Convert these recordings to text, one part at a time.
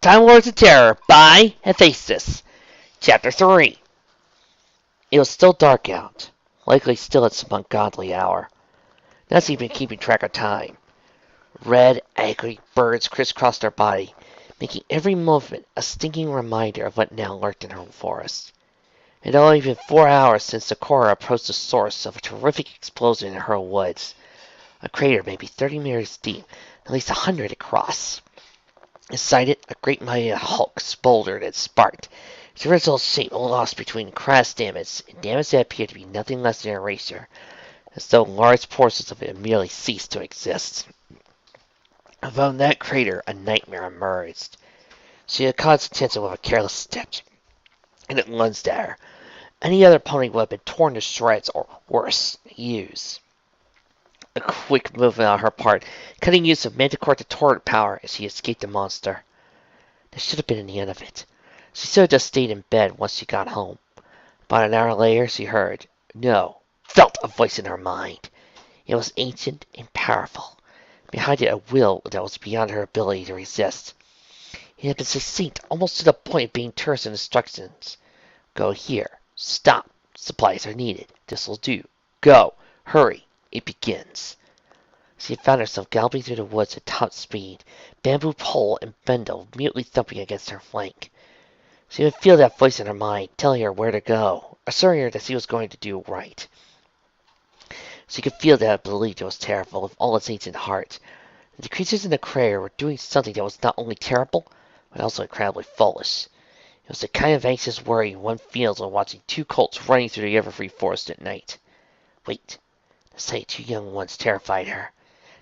Timelords and Terror by Hephaestus. Chapter 3. It was still dark out, likely still at some ungodly hour. Not even keeping track of time. Red, angry birds crisscrossed her body, making every movement a stinging reminder of what now lurked in her forest. It had only been 4 hours since the Cora approached the source of a terrific explosion in her woods. A crater maybe 30 meters deep, at least 100 across. Inside it, a great mighty hulk smoldered and sparked, its original shape lost between crass damage and damage that appeared to be nothing less than erasure, as though large portions of it had merely ceased to exist. From that crater, a nightmare emerged. She had caught its attention with a careless step, and it lunged at her. Any other pony would have been torn to shreds, or worse, used. A quick movement on her part, cutting use of manticore to torrent power as she escaped the monster. There should have been the end of it. She should have just stayed in bed once she got home. About an hour later, she heard, no, felt a voice in her mind. It was ancient and powerful. Behind it, a will that was beyond her ability to resist. It had been succinct, almost to the point of being terse in instructions. Go here. Stop. Supplies are needed. This'll do. Go. Hurry. It begins. She had found herself galloping through the woods at top speed, bamboo pole and bundle mutely thumping against her flank. She would feel that voice in her mind, telling her where to go, assuring her that she was going to do right. She could feel that it believed it was terrible with all its ancient heart. The creatures in the crater were doing something that was not only terrible, but also incredibly foolish. It was the kind of anxious worry one feels when watching two colts running through the everfree forest at night. Wait. The sight of two young ones terrified her,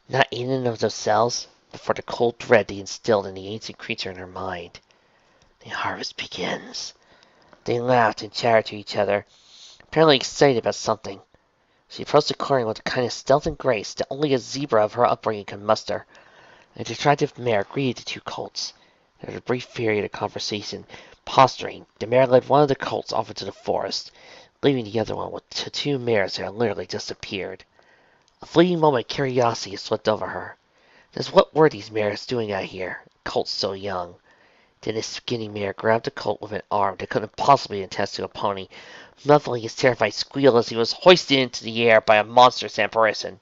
not in and of themselves, but for the cold dread they instilled in the ancient creature in her mind. The harvest begins. They laughed and chattered to each other, apparently excited about something. She approached the clearing with the kind of stealth and grace that only a zebra of her upbringing could muster. An attractive mare greeted the two colts. There was a brief period of conversation. Posturing, the mare led one of the colts off into the forest, leaving the other one with the two mares that had literally just appeared. A fleeting moment of curiosity swept over her. Just what were these mares doing out here, colts so young? Then his skinny mare grabbed the colt with an arm that couldn't possibly attach to a pony, muffling his terrified squeal as he was hoisted into the air by a monstrous apparition.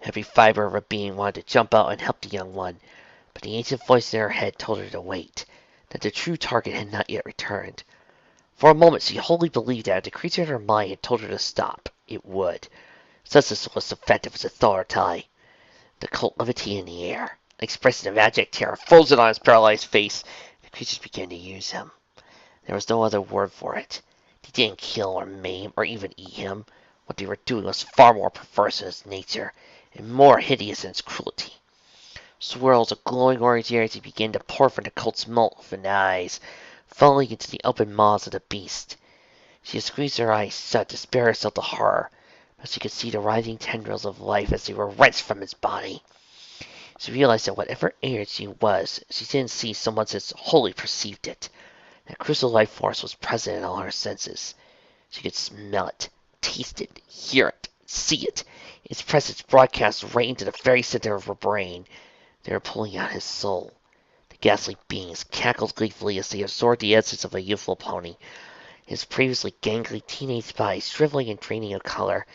Every fiber of her being wanted to jump out and help the young one, but the ancient voice in her head told her to wait, that the true target had not yet returned. For a moment she wholly believed that if the creature in her mind had told her to stop, it would. Such was effective as a authority. The colt levitated in the air. An expression of abject terror frozen on his paralyzed face. The creatures began to use him. There was no other word for it. They didn't kill or maim or even eat him. What they were doing was far more perverse in its nature, and more hideous in its cruelty. Swirls of glowing orange energy began to pour from the colt's mouth and eyes, falling into the open maws of the beast. She had squeezed her eyes shut to spare herself the horror, but she could see the writhing tendrils of life as they were wrenched from his body. She realized that whatever energy was, she didn't see so much as wholly perceived it. That crucial life force was present in all her senses. She could smell it, taste it, hear it, see it. Its presence broadcast right into the very center of her brain. They were pulling out his soul. The ghastly beings cackled gleefully as they absorbed the essence of a youthful pony. His previously gangly teenage body shriveling and draining of color,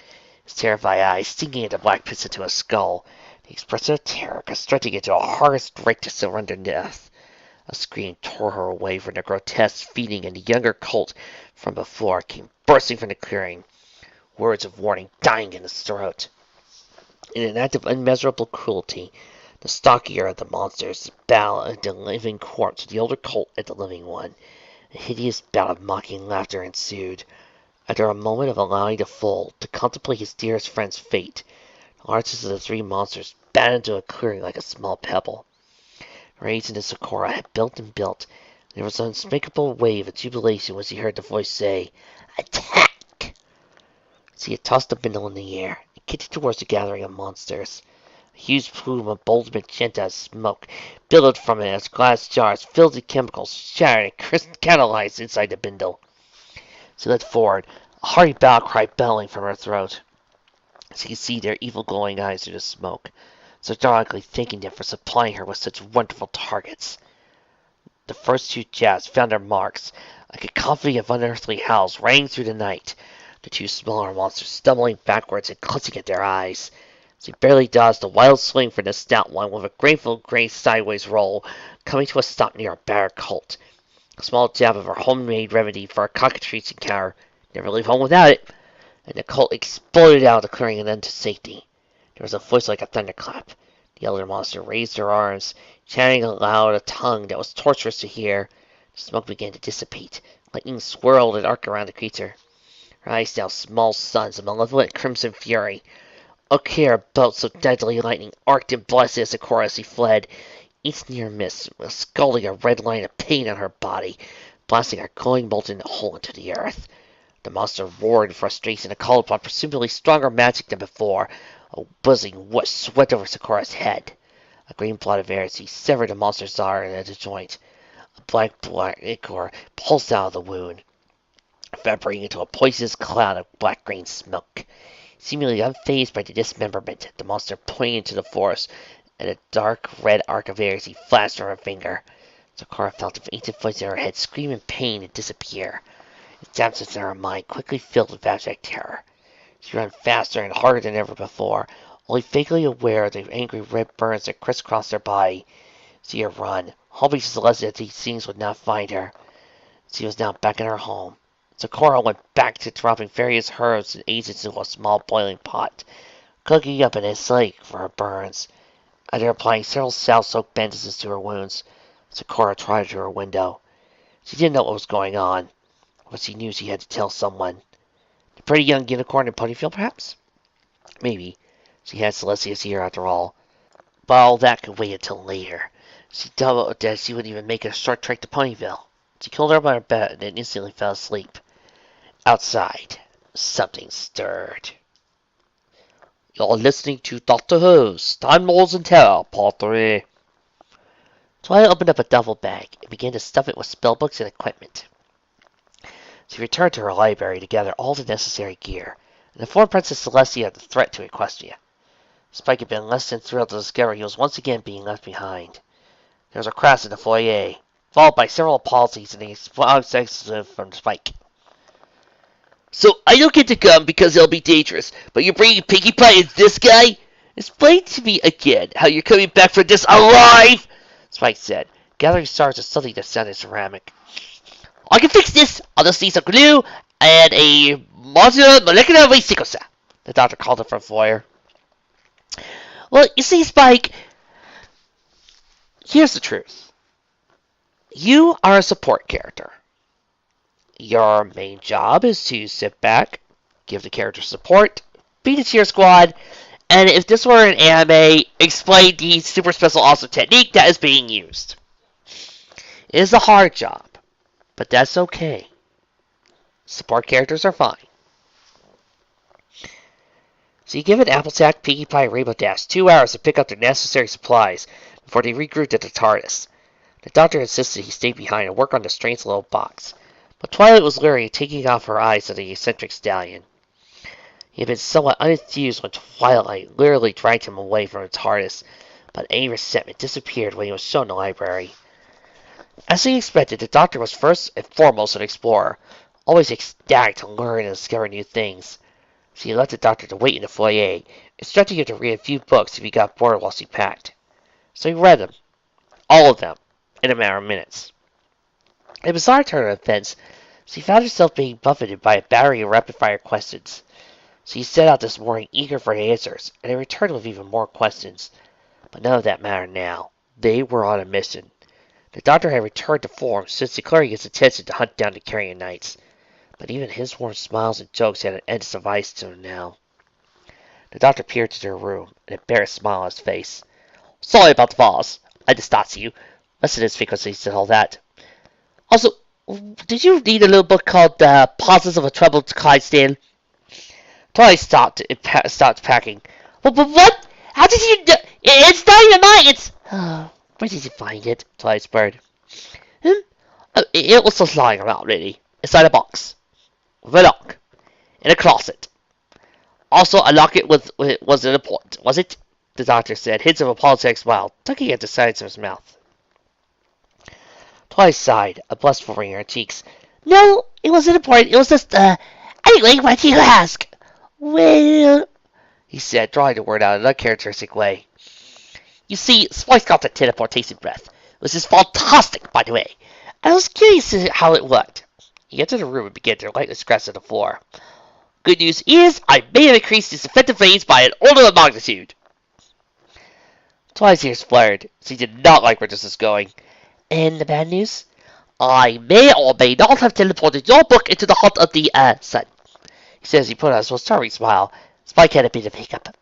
his terrified eyes sinking into black pits into a skull, the expression of terror constricting into a horror strike to surrender death. A scream tore her away from the grotesque feeding, and the younger colt from before came bursting from the clearing, words of warning dying in his throat. In an act of unmeasurable cruelty, the stockier of the monsters bowed at the living corpse, the older colt at the living one. A hideous bout of mocking laughter ensued. After a moment of allowing the foal to contemplate his dearest friend's fate, the largest of the three monsters batted into a clearing like a small pebble. Rage and the Socorro had built and built. There was an unspeakable wave of jubilation when she heard the voice say, "Attack!" She had tossed the bundle in the air and kicked it towards the gathering of monsters. A huge plume of bold magenta smoke billowed from it as glass jars filled with chemicals shattered and catalyzed inside the bundle. She leapt forward, a hearty battle cry bellowing from her throat. She could see their evil glowing eyes through the smoke, sardonically thanking them for supplying her with such wonderful targets. The first two jabs found their marks. Like a cacophony of unearthly howls rang through the night. The two smaller monsters stumbling backwards and clutching at their eyes. As he barely dodged a wild swing from the stout one with a grateful gray sideways roll, coming to a stop near a battered colt. A small jab of her homemade remedy for a cockatrice encounter. Never leave home without it. And the colt exploded out of the clearing and then to safety. There was a voice like a thunderclap. The elder monster raised her arms, chanting aloud a tongue that was torturous to hear. The smoke began to dissipate. Lightning swirled and arced around the creature. Her eyes now small suns of malevolent crimson fury. A clear belt so deadly lightning arced and blasted Sakura as he fled. Each near miss was scalding a red line of pain on her body, blasting her glowing molten hole into the earth. The monster roared in frustration and called upon presumably stronger magic than before. A buzzing whoosh swept over Sakura's head. A green blot of air severed the monster's arm at the joint. A black ichor pulsed out of the wound, evaporating into a poisonous cloud of black-green smoke. Seemingly unfazed by the dismemberment, the monster pointed into the forest, and a dark red arc of air as he flashed from her finger. Sakura felt the ancient voice in her head scream in pain and disappear. Its absence in her mind quickly filled with abject terror. She ran faster and harder than ever before, only vaguely aware of the angry red burns that crisscrossed her body. See her run, hoping Celestia that these things would not find her. She was now back in her home. Sakura went back to dropping various herbs and agents into a small boiling pot, cooking up an anesthetic for her burns. After applying several salve-soaked bandages to her wounds, Sakura trotted to her window. She didn't know what was going on, but she knew she had to tell someone. The pretty young unicorn in Ponyville, perhaps? Maybe. She had Celestia's ear after all. But all that could wait until later. She doubled that she would even make a short trek to Ponyville. She curled up on her bed and then instantly fell asleep. Outside, something stirred. You're listening to Doctor Who's Timelords and Terror, Part 3. Twilight opened up a duffel bag and began to stuff it with spellbooks and equipment. She returned to her library to gather all the necessary gear, and informed Princess Celestia of the threat to Equestria. Spike had been less than thrilled to discover he was once again being left behind. There was a crash in the foyer, followed by several apologies and a executive from Spike. So I don't get to come because it'll be dangerous, but you're bringing Pinkie Pie and this guy? Explain to me again how you're coming back from this alive, Spike said, gathering shards of something that sounded ceramic. I can fix this. I'll just need some glue and a molecular waste sequencer, the doctor called it from the foyer. Well, you see, Spike, here's the truth. You are a support character. Your main job is to sit back, give the character support, be the cheer squad, and if this were an anime, explain the super special awesome technique that is being used. It is a hard job, but that's okay. Support characters are fine. So you give an Applejack, Pinkie Pie, and Rainbow Dash 2 hours to pick up their necessary supplies before they regrouped at the TARDIS. The doctor insisted he stay behind and work on the strange little box. But Twilight was leery, taking off her eyes on the eccentric stallion. He had been somewhat unenthused when Twilight literally dragged him away from the TARDIS, but any resentment disappeared when he was shown the library. As he expected, the doctor was first and foremost an explorer, always ecstatic to learn and discover new things. She left the doctor to wait in the foyer, instructing him to read a few books if he got bored while she packed. So he read them, all of them, in a matter of minutes. In a bizarre turn of events, she found herself being buffeted by a battery of rapid-fire questions. She set out this morning eager for answers, and they returned with even more questions. But none of that mattered now. They were on a mission. The doctor had returned to form since declaring his intention to hunt down the Carrion Knights. But even his warm smiles and jokes had an end of device to him now. The doctor peered into her room, an embarrassed smile on his face. Sorry about the vase. I just thought to you. Listen to his frequencies and all that. Also, did you read a little book called Pauses of a Troubled Clydesdale? Twilight stopped packing. But what? How did you... It's dynamite! It's... where did you find it? Twilight spurred. It was just lying around, really. Inside a box. With a lock. In a closet. Also, a locket wasn't important, was it? The doctor said, hints of a apologetic smile, tugging at the sides of his mouth. Twilight sighed, a blush forming in her cheeks. No, it wasn't important. It was just, anyway, why do you ask? Well, he said, drawing the word out in an uncharacteristic way. You see, Spice got the teleportation breath. It was just fantastic, by the way. I was curious to how it worked. He entered the room and began to lightly scratch at the floor. Good news is, I may have increased its effective range by an order of magnitude. Twilight's ears flared. She did not like where this was going. And the bad news? I may or may not have teleported your book into the heart of the, sun. He said as he put on his most charming smile. Spike had a bit of hiccup.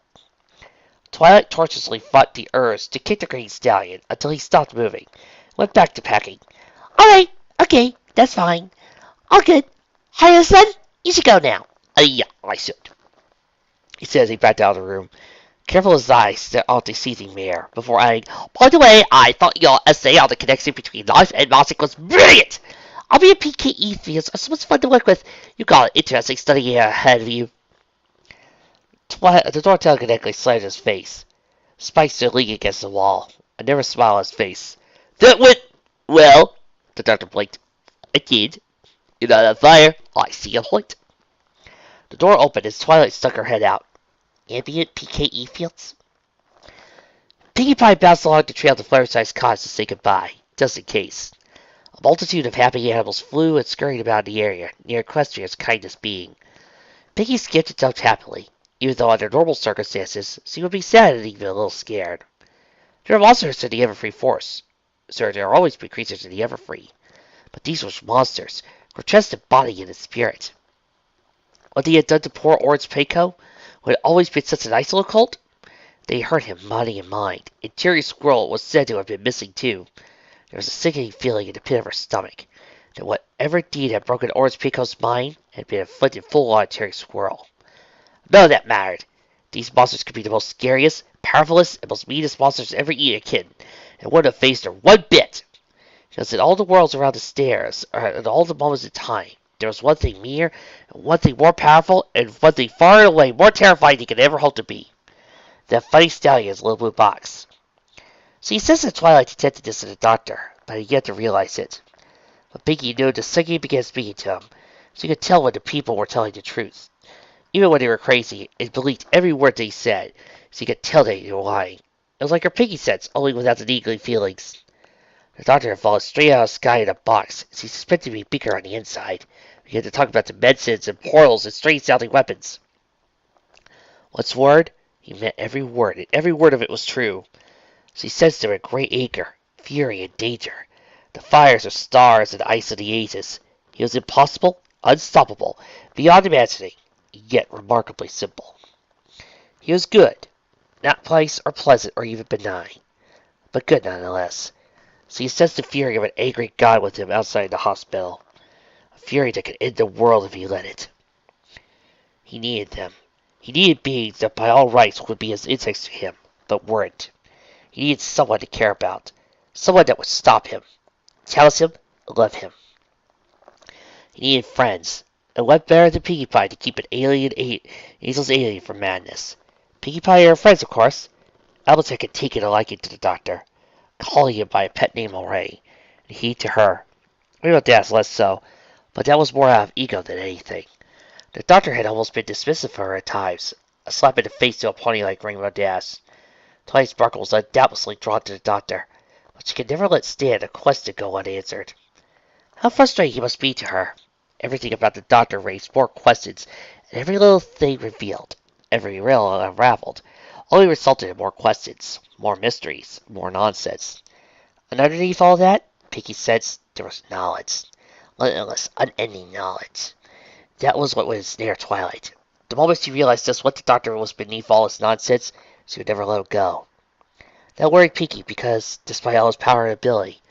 Twilight tortuously fought the urge to kick the green stallion until he stopped moving. Went back to packing. Alright, okay, that's fine. All good. Hiya, son, you should go now. Yeah, I should. He said as he backed out of the room. Careful his eyes stare out the seething mare, before adding, by the way, I thought your essay on the connection between life and magic was brilliant! I'll be a PKE fields are so much fun to work with. You got an interesting study ahead of you. The door telekinetically slammed his face. Spike stood leaning against the wall. A nervous smile on his face. That went well, the doctor blinked. It did. You're not on fire. I see a point. The door opened as Twilight stuck her head out. Ambient PKE fields? Pinkie Pie bounced along the trail to Fluttershy's cottage to say goodbye, just in case. A multitude of happy animals flew and scurried about the area, near Equestria's kindest being. Pinkie skipped and jumped happily, even though under normal circumstances she would be sad and even a little scared. There are monsters in the Everfree Forest. Sir, there are always been creatures in the Everfree. But these were monsters, grotesque in body and in spirit. What they had done to poor Orange Pekoe, who had always been such an isolated cult? They hurt him body and mind, and Terry Squirrel was said to have been missing too. There was a sickening feeling in the pit of her stomach, that whatever deed had broken Orange Pekoe's mind had been inflicted full on Terry Squirrel. None of that mattered. These monsters could be the most scariest, powerfulest, and most meanest monsters ever eaten a kid, and wouldn't have faced her one bit. Because in all the worlds around the stairs, or in all the moments of time, there was one thing meaner, and one thing more powerful, and one thing far and away more terrifying than he could ever hope to be. That funny stallion's little blue box. So he says that Twilight detected this in the doctor, but he had yet to realize it. But Pinkie knew the second he began speaking to him, so he could tell when the people were telling the truth. Even when they were crazy, and believed every word they said, so he could tell they were lying. It was like her Pinkie sense, only without the niggling feelings. The doctor had fallen straight out of the sky in a box, as he suspected to be bigger on the inside. He had to talk about the medicines and portals and strange-sounding weapons. What's word? He meant every word, and every word of it was true. She sensed there a great anger, fury, and danger. The fires of stars and ice of the ages. He was impossible, unstoppable, beyond imagining, yet remarkably simple. He was good, not nice or pleasant or even benign, but good nonetheless. So he sensed the fury of an angry god with him outside the hospital. A fury that could end the world if he let it. He needed them. He needed beings that by all rights would be as insects to him, but weren't. He needed someone to care about. Someone that would stop him, challenge him, love him. He needed friends, and what better than Pinkie Pie to keep an angel's alien from madness? Pinkie Pie and her friends, of course. Albert had taken a liking to the doctor, calling him by a pet name already, and he to her. Maybe that's less so, but that was more out of ego than anything. The doctor had almost been dismissive of her at times, a slap in the face to a pony like Rainbow Dash. Twilight Sparkle was undoubtedly drawn to the doctor, but she could never let stand a question go unanswered. How frustrating he must be to her. Everything about the doctor raised more questions, and every little thing revealed, every riddle unraveled, only resulted in more questions, more mysteries, more nonsense. And underneath all that, Pinkie sensed there was knowledge. Limitless, unending knowledge. That was what would ensnare Twilight. The moment she realized just what the doctor was beneath all his nonsense, she would never let him go. That worried Pinkie because, despite all his power and ability,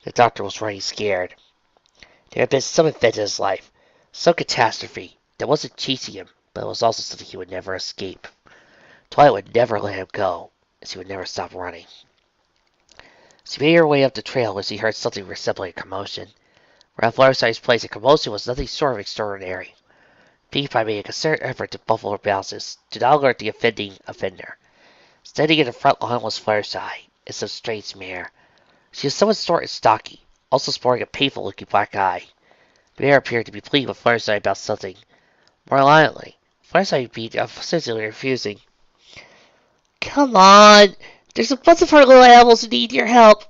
the doctor was running scared. There had been some event in his life, some catastrophe, that wasn't chasing him, but it was also something he would never escape. Twilight would never let him go, and she would never stop running. She made her way up the trail when she heard something resembling a commotion. Around Fluttershy's place, a commotion was nothing short of extraordinary. Pinkie Pie made a concerted effort to muffle her bounces, to not alert the offending offender. Standing in the front line was Fluttershy, in some strange mare. She was somewhat short and stocky, also sporting a painful-looking black eye. The bear appeared to be pleading with Fireside about something. More violently, Fireside beat obsessively refusing. Come on! There's a bunch of our little animals who need your help.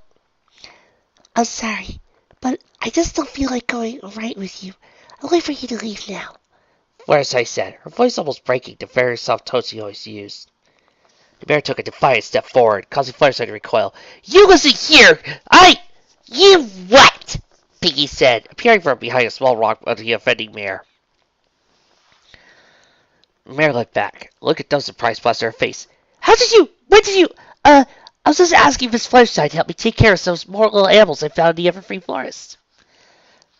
I'm sorry, but I just don't feel like going right with you. I'll wait for you to leave now. Fireside said, her voice almost breaking the very soft tone she always used. The bear took a defiant step forward, causing Fireside to recoil. You listen here! You what? Piggy said, appearing from behind a small rock of the offending mare. The mare looked back, looked at dumb surprise splashed her face. When did you, I was just asking Miss Fireside to help me take care of some more little animals I found in the Evergreen Forest.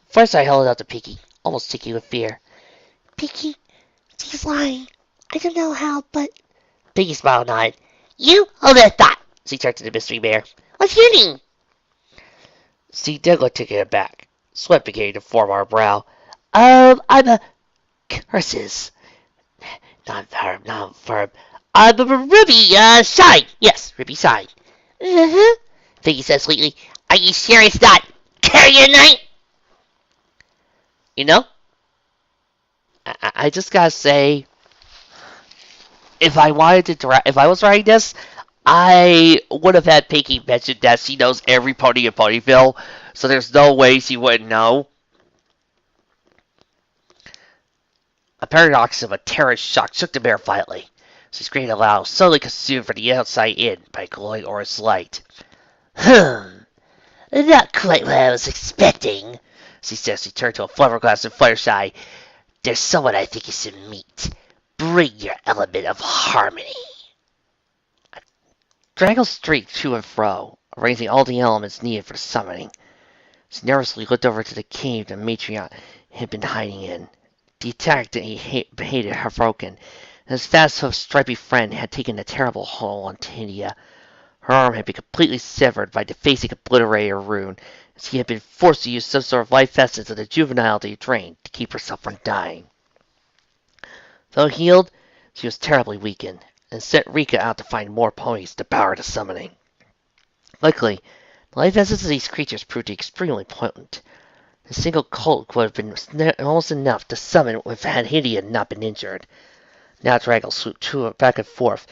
Fireside held it out to Piggy, almost shaking with fear. Piggy, she's lying. I don't know how, but... Piggy smiled and nodded. You hold that thought, she turned to the mystery mare. What's your name? She did look taken aback. Sweat began to form on her brow. I'm a... Curses. Non-verb. I'm a Ruby, Shine. Yes, Ruby Shine. Piggy said sweetly. Are you sure it's not Carrionite? You know, I just gotta say, if I was writing this, I would have had Piggy mention that she knows every pony in Ponyville, so there's no way she wouldn't know. A paradox of a terrorist shock shook the mare violently. She screamed aloud, suddenly consumed from the outside in by glowing orange light. Not quite what I was expecting, she said as she turned to a flabbergasted and Fireside. There's someone I think you should meet. Bring your element of harmony. Draggle streaked to and fro, arranging all the elements needed for the summoning. She nervously looked over to the cave the matriarch had been hiding in. The attack that he hated had broken, and his fast-hoofed stripy friend had taken a terrible hold on Tindia. Her arm had been completely severed by defacing obliterator rune, and she had been forced to use some sort of life essence of the juvenility drain to keep herself from dying. Though healed, she was terribly weakened, and sent Rika out to find more ponies to power the summoning. Luckily, the life essence of these creatures proved extremely potent. A single colt would have been almost enough to summon if had Hindia not been injured. Now Draggle swooped back and forth,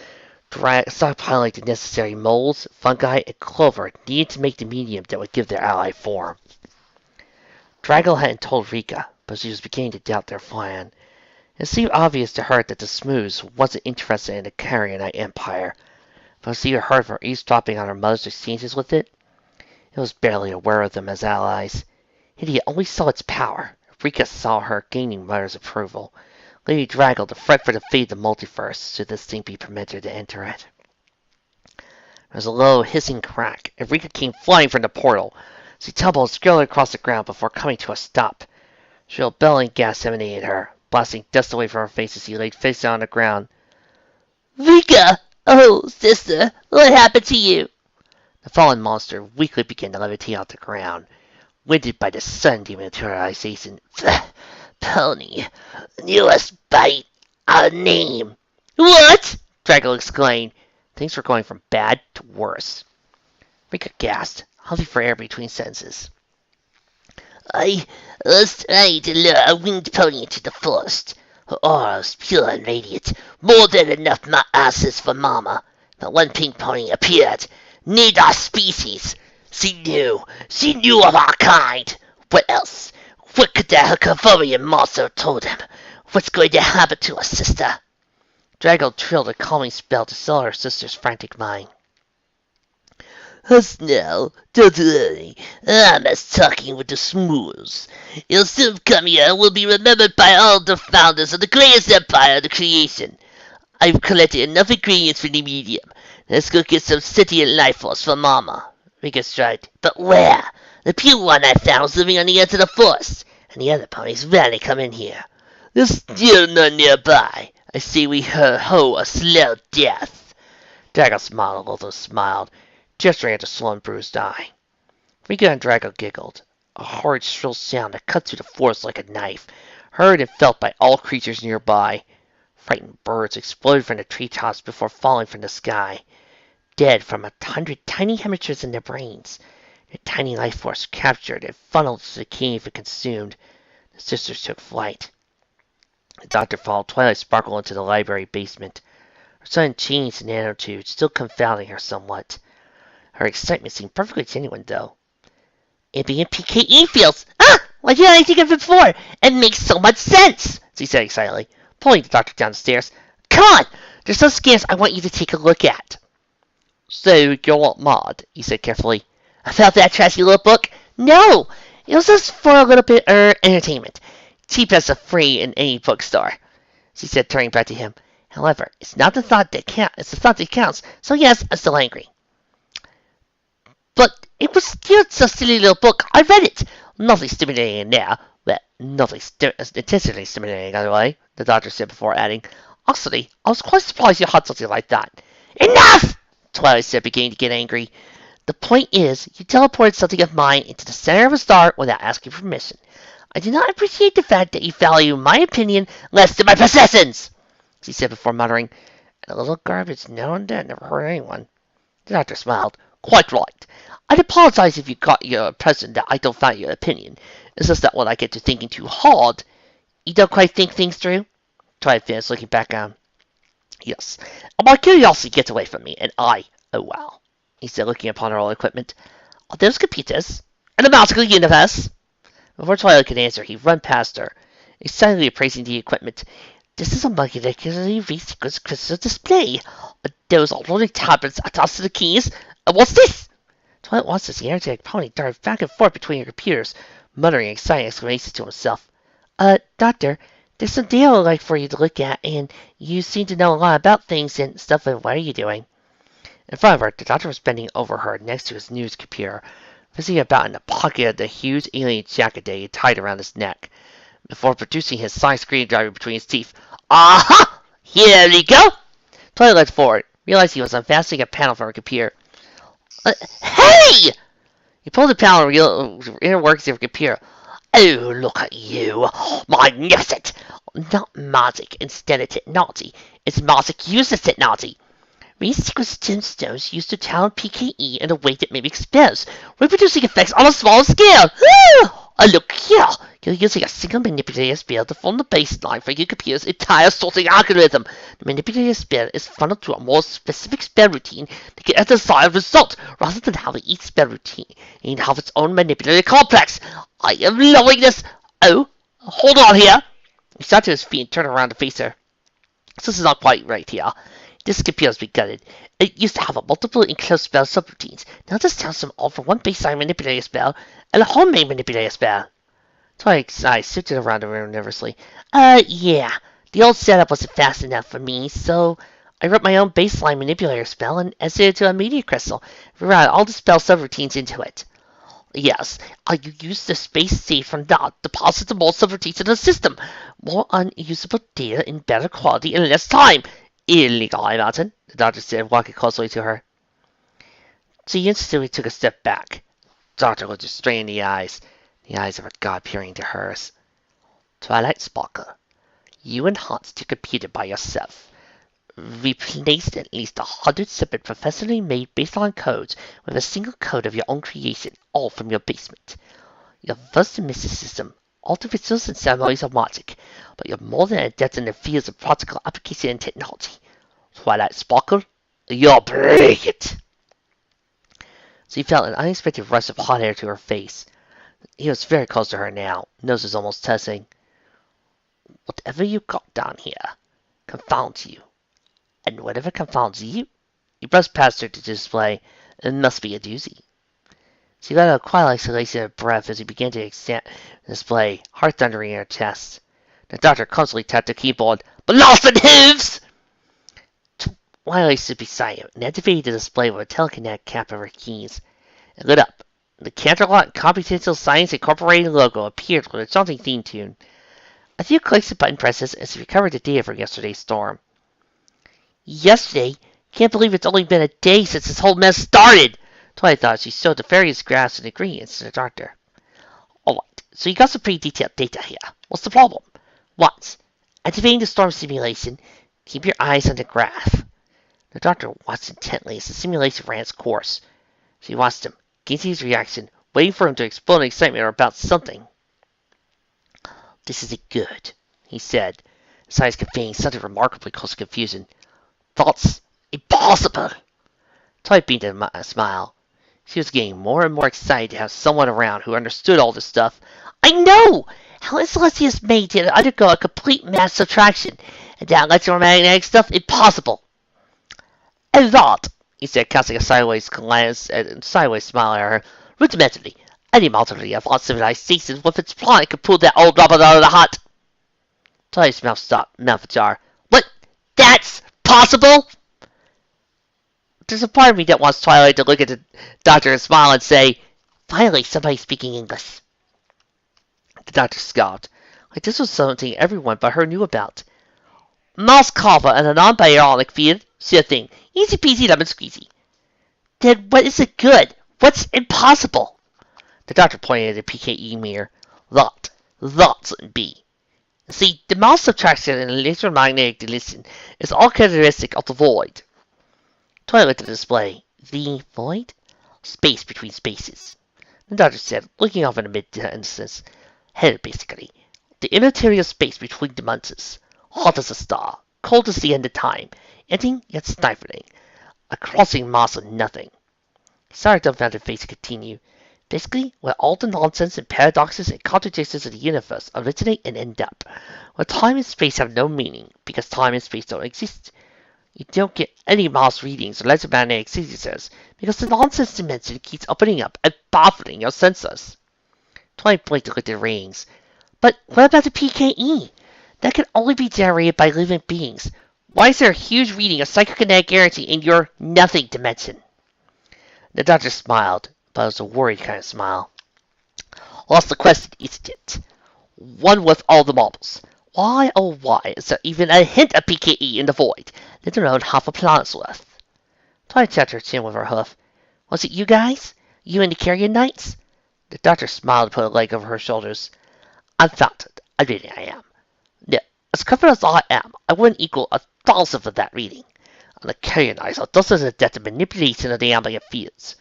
stockpiling the necessary molds, fungi, and clover needed to make the medium that would give their ally form. Draggle hadn't told Rika, but she was beginning to doubt their plan. It seemed obvious to her that the Smooths wasn't interested in the Carrionite Empire, but she had heard from eavesdropping on her mother's exchanges with it. It was barely aware of them as allies. Hindia only saw its power. Rika saw her gaining mother's approval. Lady Draggle to fret for the fate of the multiverse, should this thing be permitted to enter it. There was a low, hissing crack, and Rika came flying from the portal. She tumbled and scurried across the ground before coming to a stop. Shrill bellowing gas emanated her, blasting dust away from her face as she laid face down on the ground. Rika! Oh, sister, what happened to you? The fallen monster weakly began to levitate off the ground, winded by the sun dematerialization. Pony, newest bite, a name. What? Draggle exclaimed. Things were going from bad to worse. Rika gasped, hunting for air between sentences. I was trying to lure a winged pony into the forest. Her aura was pure and radiant, more than enough asses for Mama. But one pink pony appeared. Need our species. She knew of our kind. What else? What could that Hercuvarian monster have told him? What's going to happen to us, sister? Draggle trilled a calming spell to still her sister's frantic mind. Hush now, don't worry. I'm just talking with the Smooths. You'll soon come here and will be remembered by all the founders of the greatest empire of creation. I've collected enough ingredients for the medium. Let's go get some sentient life force for Mama. Rika shrugged. But where? The pure one I found was living on the edge of the forest, and the other ponies rarely come in here. There's still none nearby. I say we ho a slow death. Draggle smiled, although smiled, gesturing at the swollen, bruised eye. Rika and Draggle giggled, a horrid shrill sound that cut through the forest like a knife, heard and felt by all creatures nearby. Frightened birds exploded from the treetops before falling from the sky, dead from 100 tiny hemorrhages in their brains. A tiny life force captured and funneled to the cave and consumed. The sisters took flight. The doctor followed Twilight Sparkle into the library basement. Her sudden change in attitude still confounding her somewhat. Her excitement seemed perfectly genuine, though. It being PKE fields! Ah! Why didn't I think of it before? It makes so much sense! She said excitedly, pulling the doctor down the stairs. Come on! There's some scans I want you to take a look at. So, you're Maud, he said carefully. About that trashy little book? No! It was just for a little bit entertainment. Cheap as a free in any bookstore, she said, turning back to him. However, it's not the thought that counts. It's the thought that counts. So yes, I'm still angry. But it was still a silly little book. I read it. Nothing stimulating in there. Well, nothing intentionally stimulating, by the way, the doctor said before adding, Actually, I was quite surprised you had something like that. Enough! Twilight said, beginning to get angry. The point is, you teleported something of mine into the center of a star without asking permission. I do not appreciate the fact that you value my opinion less than my possessions, she said before muttering, a little garbage now and then never hurt anyone. The doctor smiled. Quite right. I'd apologize if you got your impression that I don't value your opinion. It's just that when I get to thinking too hard, you don't quite think things through? Twilight finished, looking back at him. Yes. And my curiosity gets away from me, and oh well, he said, looking upon her old equipment. Are those computers? In the magical universe? Before Twilight could answer, he ran past her, excitedly appraising the equipment. This is a molecularly resequenced crystal display. Those are rolling tablets attached to the keys. What's this? Twilight watched as the energetic pony darted back and forth between her computers, muttering exciting exclamations to himself. Doctor, there's some data I'd like for you to look at, and you seem to know a lot about things and stuff, and what are you doing? In front of her, the doctor was bending over her next to his news computer, busy about in the pocket of the huge alien jacket that he had tied around his neck, before producing his side screwdriver between his teeth. Aha! Here we go! Twilight leaned forward, realized he was unfastening a panel from her computer. Hey! He pulled the panel and revealed inner workings of her computer. Oh, look at you! Magnificent! Not magic instead of technology. It's magic uses technology. Resequenced gemstones used to channel PKE in a way that mimics spells, reproducing effects on a small scale. Look here! You're using a single manipulator spell to form the baseline for your computer's entire sorting algorithm. The manipulator spell is funneled to a more specific spell routine to get a desired result, rather than having each spell routine have its own manipulator complex. I am loving this. Oh, hold on here. He started to his feet and turned around to face her. This is not quite right here. This computer has been gutted. It used to have a multiple enclosed spell subroutines. Now this counts them all for one baseline manipulator spell and a homemade manipulator spell. Twilight's eyes shifted around the room nervously. Yeah. The old setup wasn't fast enough for me, so I wrote my own baseline manipulator spell and added it to a media crystal, rerouted all the spell subroutines into it. Yes, you use the space saved from that, deposit the more subroutines into the system. More unusable data in better quality in less time. Illegal, I imagine, the doctor said, walking closely to her. She instantly took a step back. The doctor looked her straight in the eyes of a god peering into hers. Twilight Sparkle, you enhanced your computer by yourself. Replaced at least 100 separate professionally made baseline codes with a single code of your own creation, all from your basement. Your first mysticism, artificers and ceremonies of magic, but you're more than adept in the fields of practical application and technology. Twilight Sparkle, you're brilliant! She felt an unexpected rush of hot air to her face. He was very close to her now, nose was almost touching. Whatever you got down here confounds you. And whatever confounds you, he brushed past her to display, it must be a doozy. She let out a quiet exhalation of breath as he began to display, heart thundering in her chest. The doctor constantly tapped the keyboard. Blasted hooves! Twilight stood beside him and activated the display with a telekinetic cap of her keys. It lit up. The Canterlot Computational Science Incorporated logo appeared with a jaunty theme tune. A few clicks and button presses as he recovered the data from yesterday's storm. Yesterday? Can't believe it's only been a day since this whole mess started! Twilight thought she showed the various graphs and ingredients to the doctor. Alright, so you got some pretty detailed data here. What's the problem? Once, activating the storm simulation, keep your eyes on the graph. The doctor watched intently as the simulation ran its course. She watched him gazing his reaction, waiting for him to explode in excitement or about something. "This isn't good," he said, his eyes conveying something remarkably close to confusion. "That's impossible." Twilight beamed a smile. She was getting more and more excited to have someone around who understood all this stuff. "I know! How is Celestia's made to undergo a complete mass subtraction, and that electromagnetic stuff impossible?" "And that," he said, casting a sideways glance and sideways smile at her, "rudimentally, any multitude of uncivilized stations with its planet could pull that old rubber out of the hut." Twilight's mouth stopped, mouth ajar. "What? That's possible?" There's a part of me that wants Twilight to look at the doctor and smile and say, "Finally, somebody speaking English." The doctor scoffed, like this was something everyone but her knew about. "Mass cover and a non-bionic field, sure thing. Easy peasy lemon squeezy." "Then what is it good? What's impossible?" The doctor pointed at the PKE mirror. That's in B. See, the mass subtraction and electromagnetic deletion is all characteristic of the void. Twilight looked at the display. The void? Space between spaces. The doctor said, looking off in a mid-distance. Hell, basically. The immaterial space between dimensions. Hot as a star. Cold as the end of time. Empty yet stifling. A crossing mass of nothing. He saw her dumbfounded face and continued. Basically, where all the nonsense and paradoxes and contradictions of the universe originate and end up. Where time and space have no meaning, because time and space don't exist. You don't get any mass readings or electromagnetic signatures because the nonsense dimension keeps opening up and baffling your senses. Twilight blinked to look at the rings. But what about the PKE? That can only be generated by living beings. Why is there a huge reading of psychokinetic energy in your nothing dimension? The doctor smiled, but it was a worried kind of smile. Well, that's the question, isn't it? One with all the marbles. Why, oh why, is there even a hint of PKE in the void, let alone half a planet's worth? Twilight tapped her chin with her hoof. Was it you guys? You and the Carrion Knights? The doctor smiled and put a leg over her shoulders. I'm founded. I really am. No, as confident as I am, I wouldn't equal 1,000th of that reading. And the Carrion Knights are just as adept at manipulation of the ambient fields.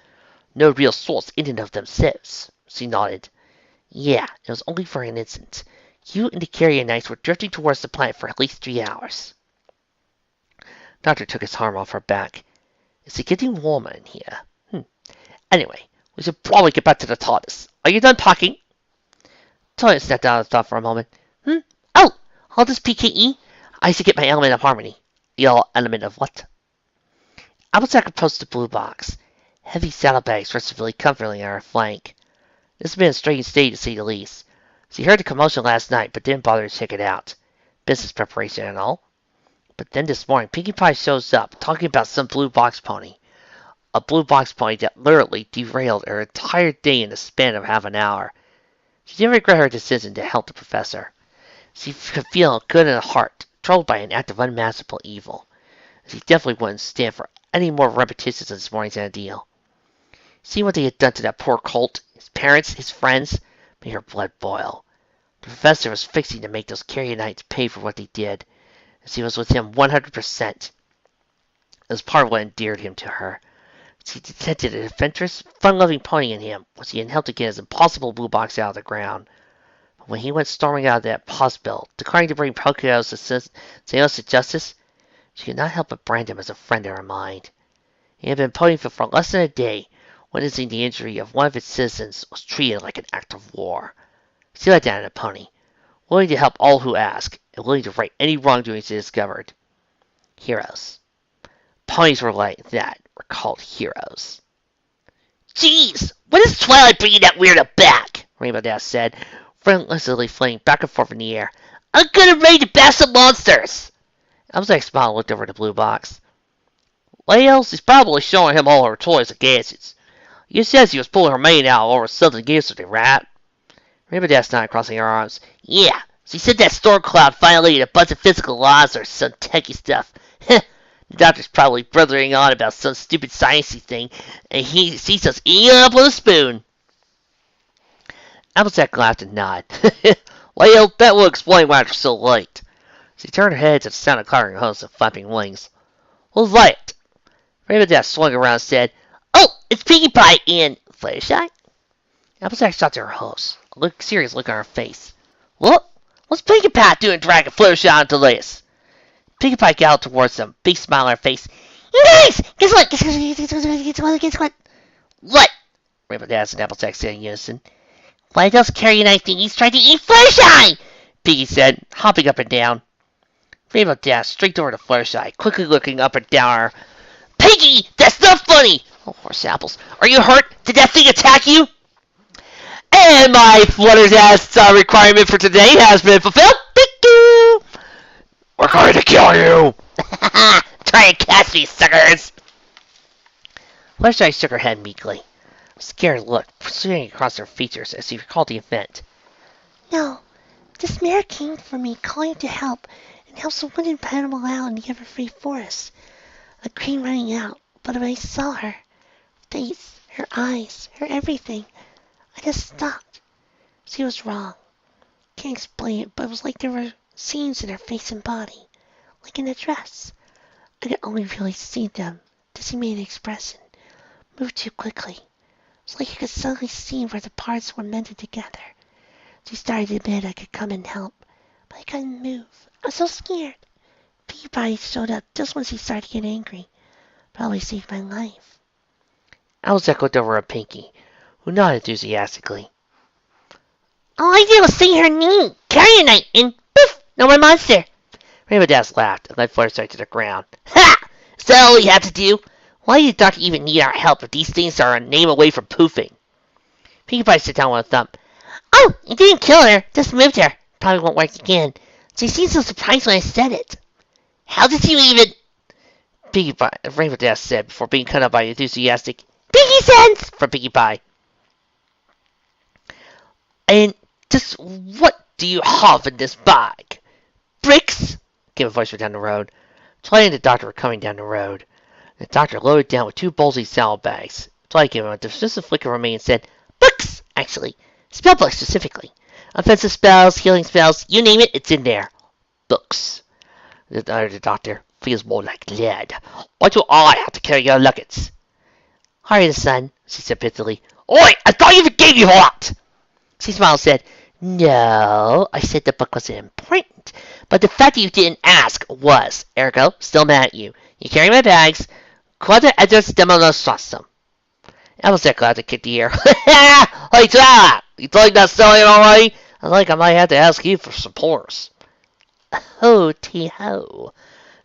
No real source in and of themselves. She nodded. Yeah, it was only for an instant. You and the Carrion Knights were drifting towards the planet for at least 3 hours. Doctor took his arm off her back. Is it getting warmer in here? Anyway, we should probably get back to the TARDIS. Are you done packing? Twilight stepped out of thought for a moment. Oh, all this PKE? I should get my element of harmony. Your element of what? Applejack approached the blue box. Heavy saddlebags rested really comfortably on her flank. This had been a strange state, to say the least. She heard the commotion last night, but didn't bother to check it out. Business preparation and all. But then this morning, Pinkie Pie shows up, talking about some blue box pony. A blue box pony that literally derailed her entire day in the span of half an hour. She didn't regret her decision to help the professor. She could feel good in her heart, troubled by an act of unmaskable evil. She definitely wouldn't stand for any more repetitions of this morning's ordeal. Seeing what they had done to that poor colt, his parents, his friends, made her blood boil. The professor was fixing to make those Carrion Knights pay for what they did, and she was with him 100%. It was part of what endeared him to her. She detected an adventurous, fun-loving pony in him when she had helped to get his impossible blue box out of the ground. But when he went storming out of that hospital, declaring to bring Pocoyo's Seance to justice, she could not help but brand him as a friend in her mind. He had been ponyfield for less than a day, witnessing the injury of one of its citizens was treated like an act of war. She let down a pony, willing to help all who ask, and willing to right any wrongdoings she discovered. Heroes. Ponies were like that, were called heroes. Jeez, when is Twilight bringing that weirdo back? Rainbow Dash said, relentlessly flying back and forth in the air. I'm gonna raid to bash some monsters! Applejack smiled and looked over at the blue box. Well, she's probably showing him all her toys and gadgets. You said she was pulling her mane out over something yesterday, right? Rainbow Dash nodded, crossing her arms. Yeah, she said that storm cloud violated a bunch of physical laws or some techie stuff. Heh, the doctor's probably blithering on about some stupid sciencey thing, and he sees us eating it up with a spoon. Applejack laughed and nodded. Well, that will explain why it's so late. She turned her head to the sound of clattering hooves and flapping wings. Who's that? Rainbow Dash swung around and said, Oh, it's Pinkie Pie and Fluttershy? Applejack shot to her host, a serious look on her face. What? What's Pinkie Pie doing dragging Fluttershy into this? Pinkie Pie galloped towards them, big smile on her face. You guys! Guess what? Guess what? What? Rainbow Dash and Applejack said in unison. Why those carrying knife thingies tried to eat Fluttershy? Pinkie said, hopping up and down. Rainbow dashed straight over to Fluttershy, quickly looking up and down her. Pinkie! That's not funny! Oh, horse apples. Are you hurt? Did that thing attack you? And my Fluttershy requirement for today has been fulfilled. Thank We're going to kill you! Try and catch me, suckers! Fluttershy shook her head meekly. A scared look proceeding across her features as she recalled the event. No, this mare came for me, calling to help, and helps the wooden animal out in the ever-free forest. A crane running out, but when I saw her face, her eyes, her everything, I just stopped. She was wrong. Can't explain it, but it was like there were seams in her face and body, like in a dress. I could only really see them, to see me express it. Moved too quickly. It was like I could suddenly see where the parts were mended together. She started to admit I could come and help, but I couldn't move. I was so scared. Pinkie Pie showed up just when she started to get angry. Probably saved my life. Applejack looked over at Pinkie, who nodded enthusiastically. All I did was say her name, carry a knife, and poof, no more monster. Rainbow Dash laughed and led Fluttershy to the ground. Ha! Is that all you have to do? Why did the doctor even need our help if these things are a name away from poofing? Pinkie Pie sat down with a thump. Oh, you didn't kill her, just moved her. Probably won't work again. She seemed so surprised when I said it. How did you even... Pinkie Pie, Rainbow Dash said before being cut up by enthusiastic Pinkie sense from Pinkie Pie. And just what do you have in this bag? Bricks? Came a voice from down the road. Twilight and the doctor were coming down the road. The doctor loaded down with 2 bulgy salad bags. Twilight gave him a dismissive flick of her mane and said, Books, actually. Spell books specifically. Offensive spells, healing spells, you name it, it's in there. Books. The doctor feels more like lead. Why do I have to carry your nuggets? Hurry, son, she said pithily. Oi, I thought you forgave me for that! She smiled and said, No, I said the book wasn't important, but the fact that you didn't ask was. Ergo, still mad at you. You carry my bags. Quanta edges demonstrasum. Applejack laughed and kicked the air. Hey, Twilight! You think that's silly already? I think I might have to ask you for supporters. Ho, tee-ho,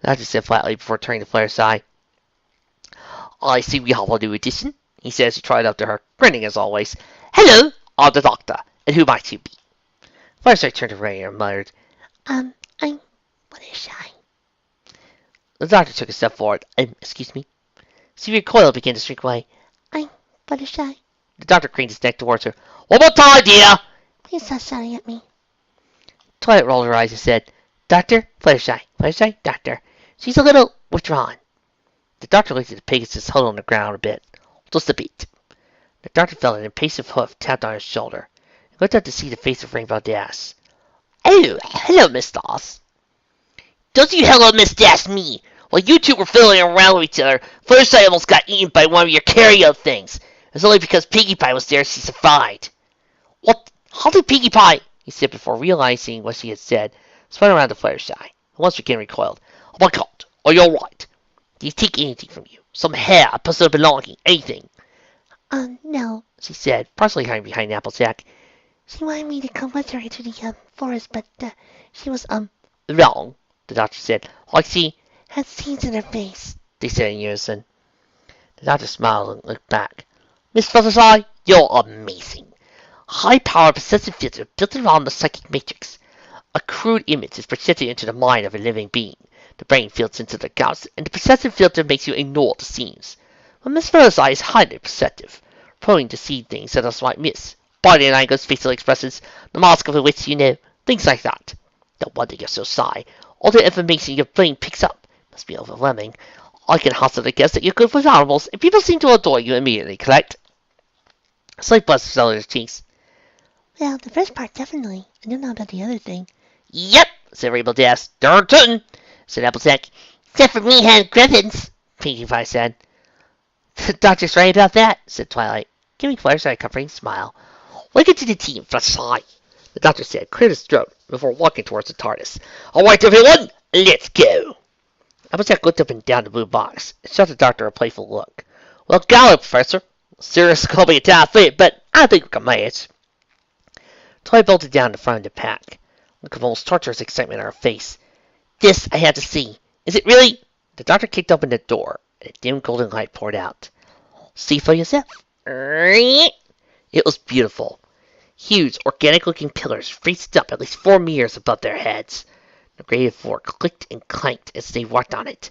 the doctor said flatly before turning to Fluttershy. I see we have a new addition, he said as he tried up to her, grinning as always. Hello, I'm the doctor, and who might you be? Fluttershy turned to Ray and muttered, I'm Fluttershy. The doctor took a step forward. Excuse me? She recoiled and began to shrink away. I'm Fluttershy. The doctor craned his neck towards her. One more time, dear! Please stop shouting at me. Twilight rolled her eyes and said, Doctor, Fluttershy, Fluttershy, doctor. She's a little withdrawn. The doctor looked at the Pegasus huddled on the ground a bit. Just a bit. The doctor felt an impatient hoof tapped on his shoulder and looked up to see the face of Rainbow Dash. Oh, hello, Miss Dash. Don't you hello, Miss Dash me. While you two were fiddling around with each other, Fluttershy almost got eaten by one of your carry-out things. It was only because Pinkie Pie was there she survived. What? How did Pinkie Pie? He said before realizing what she had said, spun around to Fluttershy, and once again recoiled. Oh my God, are you alright? Did he take anything from you? Some hair, a personal belonging, anything? No, she said, partially hiding behind Applejack. She wanted me to come with her into the, forest, but, she was, wrong, the doctor said. I see. Had seams in her face, they said in unison. The doctor smiled and looked back. Miss Fluttershy, you're amazing. High-powered perceptive filter built around the psychic matrix. A crude image is projected into the mind of a living being. The brain filters into the guts, and the perceptive filter makes you ignore the scenes. But Miss Fluttershy is highly perceptive, prone to see things that others might miss. Body language, facial expressions, the mask of a witch, things like that. No wonder you're so shy. All the information your brain picks up must be overwhelming. I can hazard a guess that you're good with animals, and people seem to adore you immediately, correct? A slight buzz fell on his cheeks. Well, the first part, definitely. I don't know about the other thing. Yep, said Rainbow Dash. Darn tootin', said Applejack. Except for meathead griffins, Pinkie Pie said. The doctor's right about that, said Twilight. giving Fluttershy a comforting smile. "Welcome to the team, Fluttershy," the doctor said, cleared his throat before walking towards the TARDIS. "All right, everyone, let's go." Applejack looked up and down the blue box and shot the doctor a playful look. "Well, golly, Professor. Serious gonna be a tight fit, but I think we can manage." Twilight bolted down to front of the pack, a look of almost torturous excitement on her face. "This I have to see. Is it really—" The doctor kicked open the door, and a dim golden light poured out. "See for yourself." It was beautiful. Huge, organic-looking pillars reached up at least 4 meters above their heads. The graded floor clicked and clanked as they walked on it.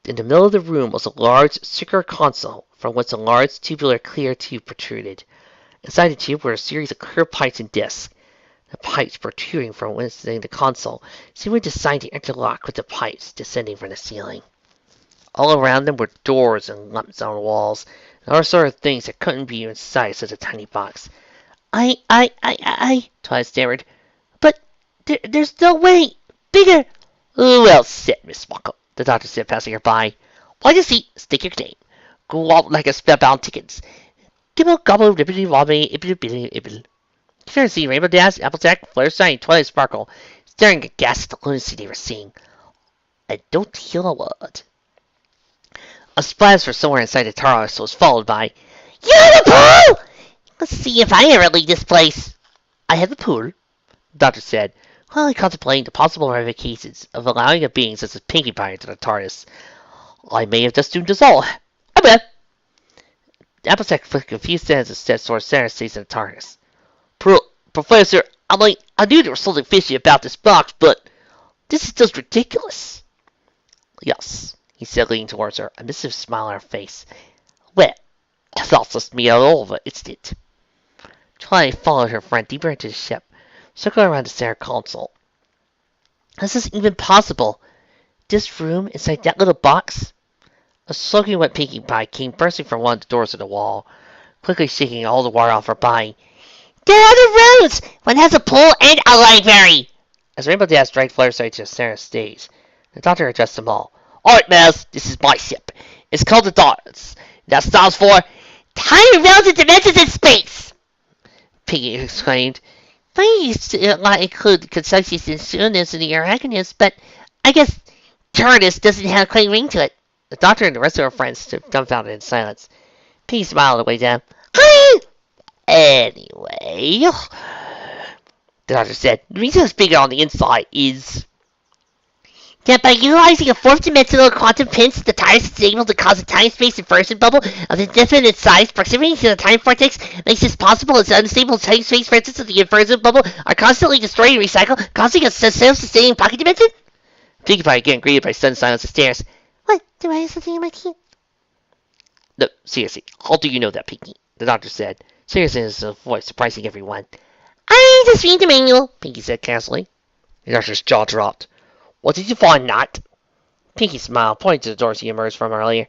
In the middle of the room was a large, circular console from which a large, tubular, clear tube protruded. Inside the tube were a series of clear pipes and discs. The pipes protruding from within the console seemed designed to interlock with the pipes descending from the ceiling. All around them were doors and lamps on the walls, and all sorts of things that couldn't be inside such a tiny box. Twilight stammered. "But there's no way bigger." "Well said, Miss Sparkle," the doctor said, passing her by. "Why you see, stick your name. Go out like a spellbound tickets. Gibble, gobble, ribbity, wobbly, ibbity, bitty, ibble." You fair to see Rainbow Dash, Applejack, Fluttershy, and Twilight Sparkle staring aghast at the lunacy they were seeing. "I don't hear a word." A splash from somewhere inside the TARDIS was followed by, "You have the pool! Let's see if I ever leave this place." "I have the pool," the doctor said, quietly contemplating the possible ramifications of allowing a being such as Pinkie Pie into the TARDIS. "I may have just doomed us all. I bet." Applejack flicked a few sentences steps towards center stage in the TARDIS. "Professor, I knew there was something fishy about this box, but this is just ridiculous." "Yes," he said, leaning towards her, a mischievous smile on her face. "Well, that's just me all over, isn't it?" Twilight followed her friend deeper into the ship, circling around the center console. "Is this even possible? This room inside that little box?" A soaking wet Pinkie Pie came bursting from one of the doors of the wall, quickly shaking all the water off her body. "There are other rooms! One has a pool and a library!" As Rainbow Dash dragged Fluttershy to the center stage, the doctor addressed them all. "All right, Maz, this is my ship. It's called the TARDIS. That stands for Tiny Relative Dimensions in Space!" Pinkie exclaimed. "Funny you not include conciseness and soonness in your acronyms, but I guess TARDIS doesn't have quite a ring to it." The doctor and the rest of her friends stood dumbfounded in silence. Pinkie smiled on the way down. "Anyway," the doctor said, "the reason it's bigger on the inside is that by utilizing a fourth-dimensional quantum pinch, the TARDIS is able to cause a time-space inversion bubble of indefinite size. Proximity to the time vortex makes this possible, as unstable time-space fragments of the inversion bubble are constantly destroyed and recycled, causing a self-sustaining pocket dimension." Pinkie Pie again greeted by sudden silence and stares. "What, do I have something in my teeth?" "No, seriously, how do you know that, Pinkie?" the doctor said, seriousness in his voice surprising everyone. "I just read the manual," Pinkie said casually. The doctor's jaw dropped. "What did you find, Nat?" Pinkie smiled, pointing to the doors he emerged from earlier.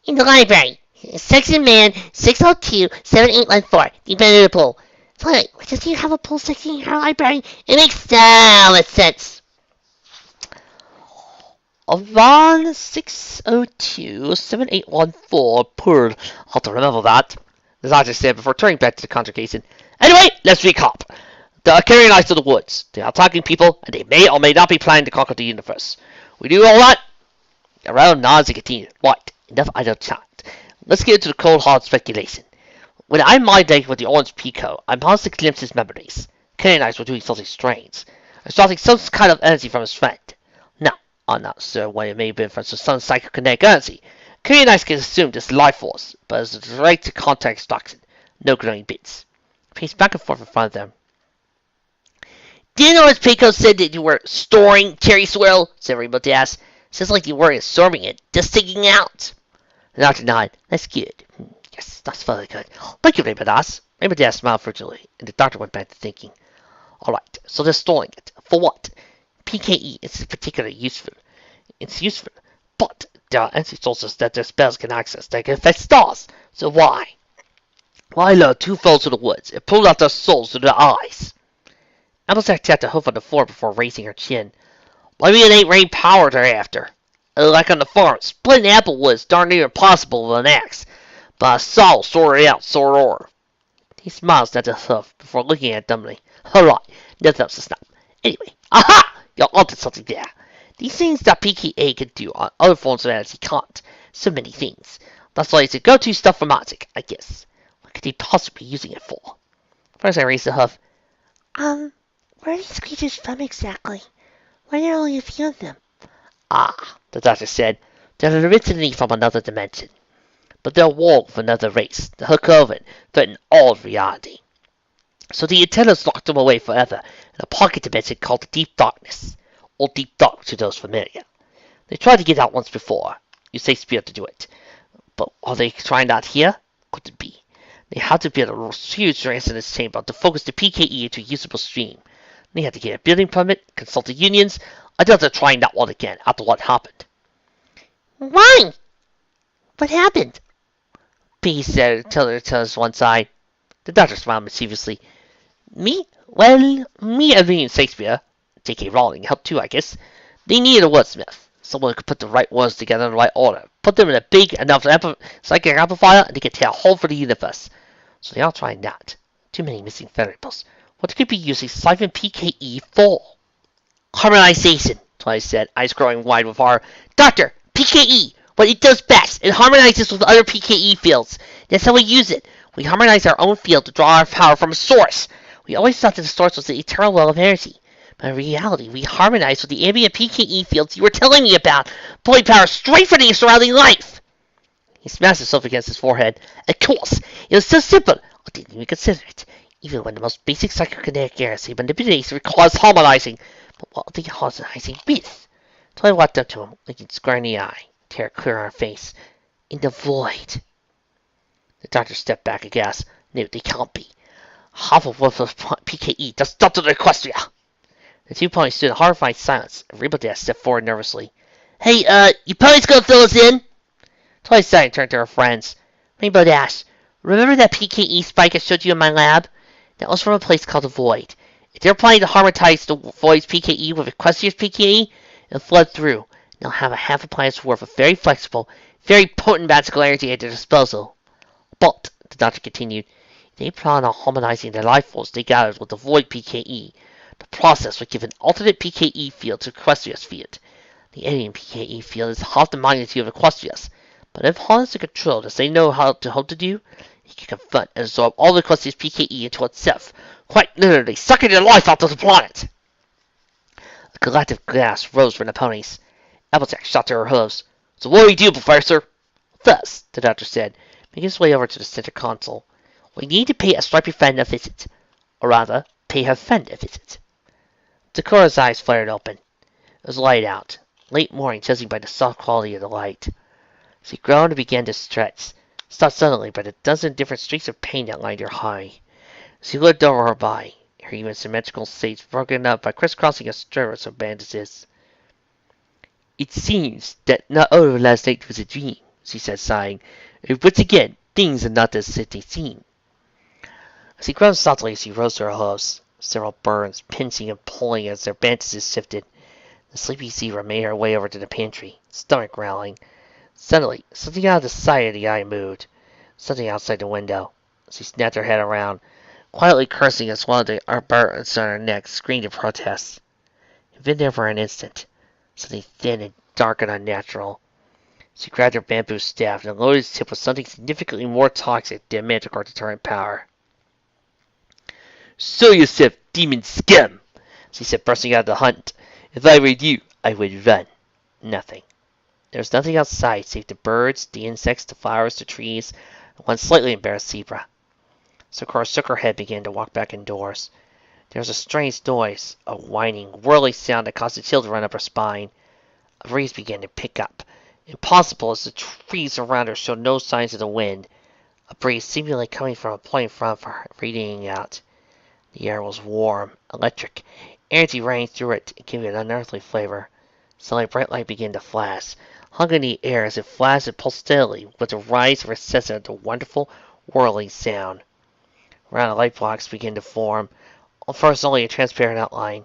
"In the library. Section Man 602-7814. Deep end of the pool." "Why does you have a pool section in your library? It makes so much sense." "Van 602-7814 pool. I'll to remember that," the doctor said before turning back to the congregation. "Anyway, let's recap. They are carrying ice to the woods. They are attacking people, and they may or may not be planning to conquer the universe. We do all that?" Around nods and continued. "Right, enough idle chat. Let's get into the cold hard speculation. When I mind dating with the orange Pico, I managed to glimpse his memories. Kenny and I were doing something strange. Extracting some kind of energy from his friend. Now, I'm not sure what it may have been from some psychokinetic energy. Kenny and I can assume this life force, but it's a direct contact extraction. No glowing bits." Paced back and forth in front of them. "Didn't Orange Pico said that you were storing cherry swirl?" said Rainbow Dash. "Sounds like you weren't absorbing it, just taking it out." The doctor nodded. "That's good. Yes, that's very good. Thank you, Rainbow Dash." Rainbow Dash smiled frigidly, and the doctor went back to thinking. "All right, so they're storing it. For what? PKE is particularly useful. It's useful, but there are energy sources that their spells can access that can affect stars. So why? Why lure two foes to the woods and pull out their souls through their eyes?" Applejack tapped a hoof on the floor before raising her chin. "Maybe it ain't rain power they're after. Like on the farm, splitting apple wood's darn near impossible with an axe. But a saw will sort it out, sort of. He smiles at the hoof before looking at it dumbly. Alright, nothing else to stop. Anyway, aha! You're onto something there. These things that PKA can do on other forms of energy can't. So many things. That's why it's a go-to stuff for magic, I guess. What could they possibly be using it for? First I raised the hoof. Where are these creatures from exactly? Why are there only a few of them? Ah, the doctor said. They're originally from another dimension. But they're war with another race. The Hakoven threaten all of reality. So the antennas locked them away forever in a pocket dimension called the Deep Darkness, or Deep Dark to those familiar. They tried to get out once before. You say Spear to do it. But are they trying out here? Could it be? They had to build a huge resonance chamber to focus the PKE into a usable stream. They had to get a building permit, consult the unions. I doubt they're trying that one again after what happened. Why? What happened? Piggy said, tilted to his one side. The doctor smiled mischievously. Me? Well, me and William Shakespeare, J.K. Rowling, helped too, I guess. They needed a wordsmith. Someone who could put the right words together in the right order. Put them in a big enough psychic amplifier, and they could tear a hole for the universe. So they are trying that. Too many missing variables. What could be using siphon PKE for? Harmonization, Twilight said, eyes growing wide with horror. Doctor, PKE! What it does best, it harmonizes with other PKE fields. That's how we use it. We harmonize our own field to draw our power from a source. We always thought that the source was the eternal well of energy. But in reality, we harmonize with the ambient PKE fields you were telling me about, pulling power straight from the surrounding life. He smashed himself against his forehead. Of course, it was so simple, I didn't even consider it. Even when the most basic psychokinetic energy manipulation requires harmonizing. But what are they harmonizing with? Twilight walked up to him, looking square in the eye, tear clear on her face. In the void. The doctor stepped back aghast. No, they can't be. Half of what was PKE just dumped into Equestria. The two ponies stood in horrified silence, and Rainbow stepped forward nervously. Hey, you ponies gonna fill us in? Twilight sighed and turned to her friends. Rainbow Dash, remember that PKE spike I showed you in my lab? That was from a place called the Void. If they're planning to harmonize the Void's PKE with Equestria's PKE, it'll flood through, and they'll have a half a planet's worth of very flexible, very potent magical energy at their disposal. But, the doctor continued, they plan on harmonizing the life force they gathered with the Void PKE. The process would give an alternate PKE field to Equestria's field. The alien PKE field is half the magnitude of Equestria's, but if harnessed and controlled as they know how to do, it can confront and absorb all of Equestria's PKE into itself, quite literally sucking their life out of the planet. A collective gasp rose from the ponies. Applejack shot to her hooves. So what do we do, Professor? Thus, the doctor said, making his way over to the center console. We need to pay a stripy friend a visit. Or rather, pay her friend a visit. Dakora's eyes flared open. It was light out. Late morning, judging by the soft quality of the light. She groaned and began to stretch, stopped suddenly by the dozen different streaks of pain that lined her eye. She looked over her body, her even symmetrical shapes broken up by crisscrossing a strip of bandages. It seems that not all of last night was a dream, she said, sighing. Once again, things are not as they seem. She groaned softly as she rose to her hooves, several burns pinching and pulling as their bandages shifted. The sleepy zebra made her way over to the pantry, stomach growling. Suddenly, something out of the side of the eye moved, something outside the window. She snapped her head around, quietly cursing as one of the buttons on her neck screamed in protest. It had been there for an instant, something thin and dark and unnatural. She grabbed her bamboo staff and loaded its tip with something significantly more toxic than Manticore deterrent power. Show yourself, demon scum, she said, bursting out of the hunt. If I were you, I would run. Nothing. There was nothing outside save the birds, the insects, the flowers, the trees, and one slightly embarrassed zebra. Sakura shook her head and began to walk back indoors. There was a strange noise, a whining, whirling sound that caused a chill to run up her spine. A breeze began to pick up, impossible as the trees around her showed no signs of the wind. A breeze seemingly coming from a point in front of her, radiating out. The air was warm, electric. Energy rang through it, giving it an unearthly flavor. Suddenly, bright light began to flash, hung in the air as it flashed and pulsed steadily with the rise of a sensor of the wonderful, whirling sound. Round light blocks began to form, first only a transparent outline.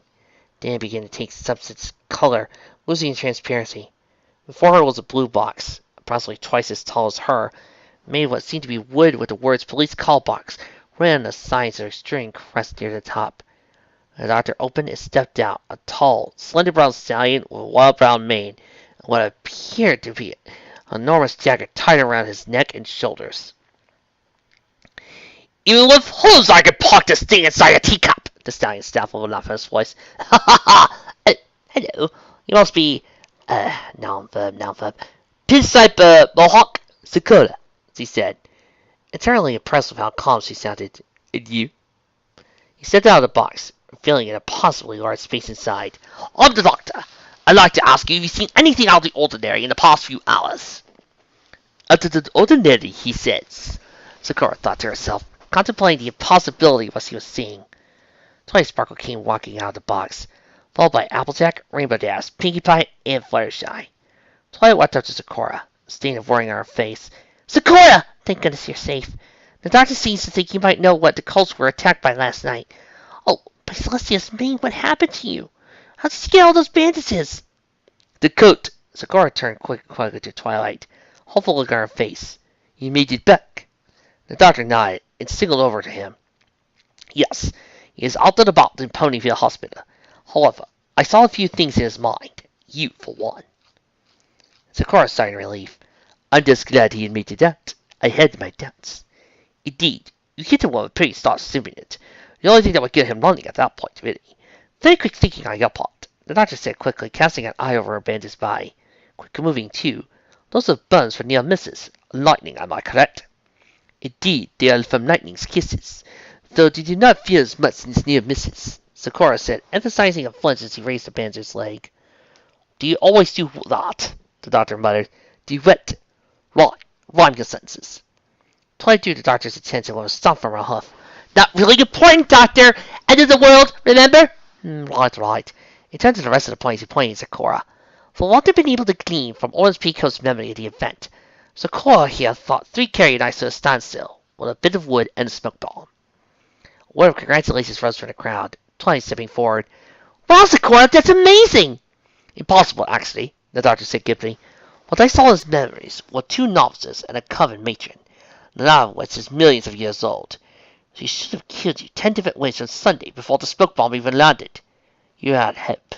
Then it began to take substance, color, losing in transparency. Before her was a blue box, approximately twice as tall as her, made of what seemed to be wood with the words police call box ran a signs of extreme crest near the top. The doctor opened and stepped out, a tall, slender brown stallion with a wild brown mane and what appeared to be an enormous jacket tied around his neck and shoulders. "Even with hooves I could park this thing inside a teacup!" The stallion stifled a laugh in his voice. "Ha ha ha! Hello. You must be, noun verb, pinstripe, mohawk, Sakura," he said, entirely impressed with how calm she sounded. "And you?" He stepped out of the box, revealing an impossibly large space inside. "I'm the doctor. I'd like to ask you if you've seen anything out of the ordinary in the past few hours." "Out of the ordinary," he says, Sakura thought to herself, contemplating the impossibility of what she was seeing. Twilight Sparkle came walking out of the box, followed by Applejack, Rainbow Dash, Pinkie Pie, and Fluttershy. Twilight walked up to Sakura, a stain of worry on her face. "Sakura! Thank goodness you're safe. The doctor seems to think you might know what the cults were attacked by last night. Oh, by Celestia's mane, what happened to you? How did you get all those bandages?" "The coat." Sakura turned quickly to Twilight, hopeful look on her face. "You made it back." The doctor nodded and signaled over to him. "Yes, he is out and about in Ponyville Hospital. However, I saw a few things in his mind. You, for one." Sakura sighed in relief. "I'm just glad he admitted that. I had my doubts." "Indeed, you hit him when a pretty start assuming it. The only thing that would get him running at that point, really. Very quick thinking on your part," the doctor said quickly, casting an eye over her bandaged body. "Quick moving, too. Those are burns from near misses. Lightning, am I correct?" "Indeed, they are from lightning's kisses, though they do not feel as much since near misses," Sakura said, emphasizing a flinch as he raised the bandaged leg. "Do you always do that?" the doctor muttered. "Do what?" "Right. Rhyme your sentences." Twilight drew the doctor's attention with a stomp from her hoof. "Not really important, doctor! End of the world, remember?" Right. He turned to the rest of the ponies and pointed at Sakura. For what had been able to glean from Orange Peacock's memory of the event, Sakura here thought 3 carried ice to a standstill, with a bit of wood and a smoke bomb. A word of congratulations rose from the crowd, Twilight stepping forward. "Wow, Sakura, that's amazing!" "Impossible, actually," the doctor said glibly. "What I saw in his memories were 2 novices and a coven matron, none of which is millions of years old. She should have killed you 10 different ways on Sunday before the smoke bomb even landed. You had hope."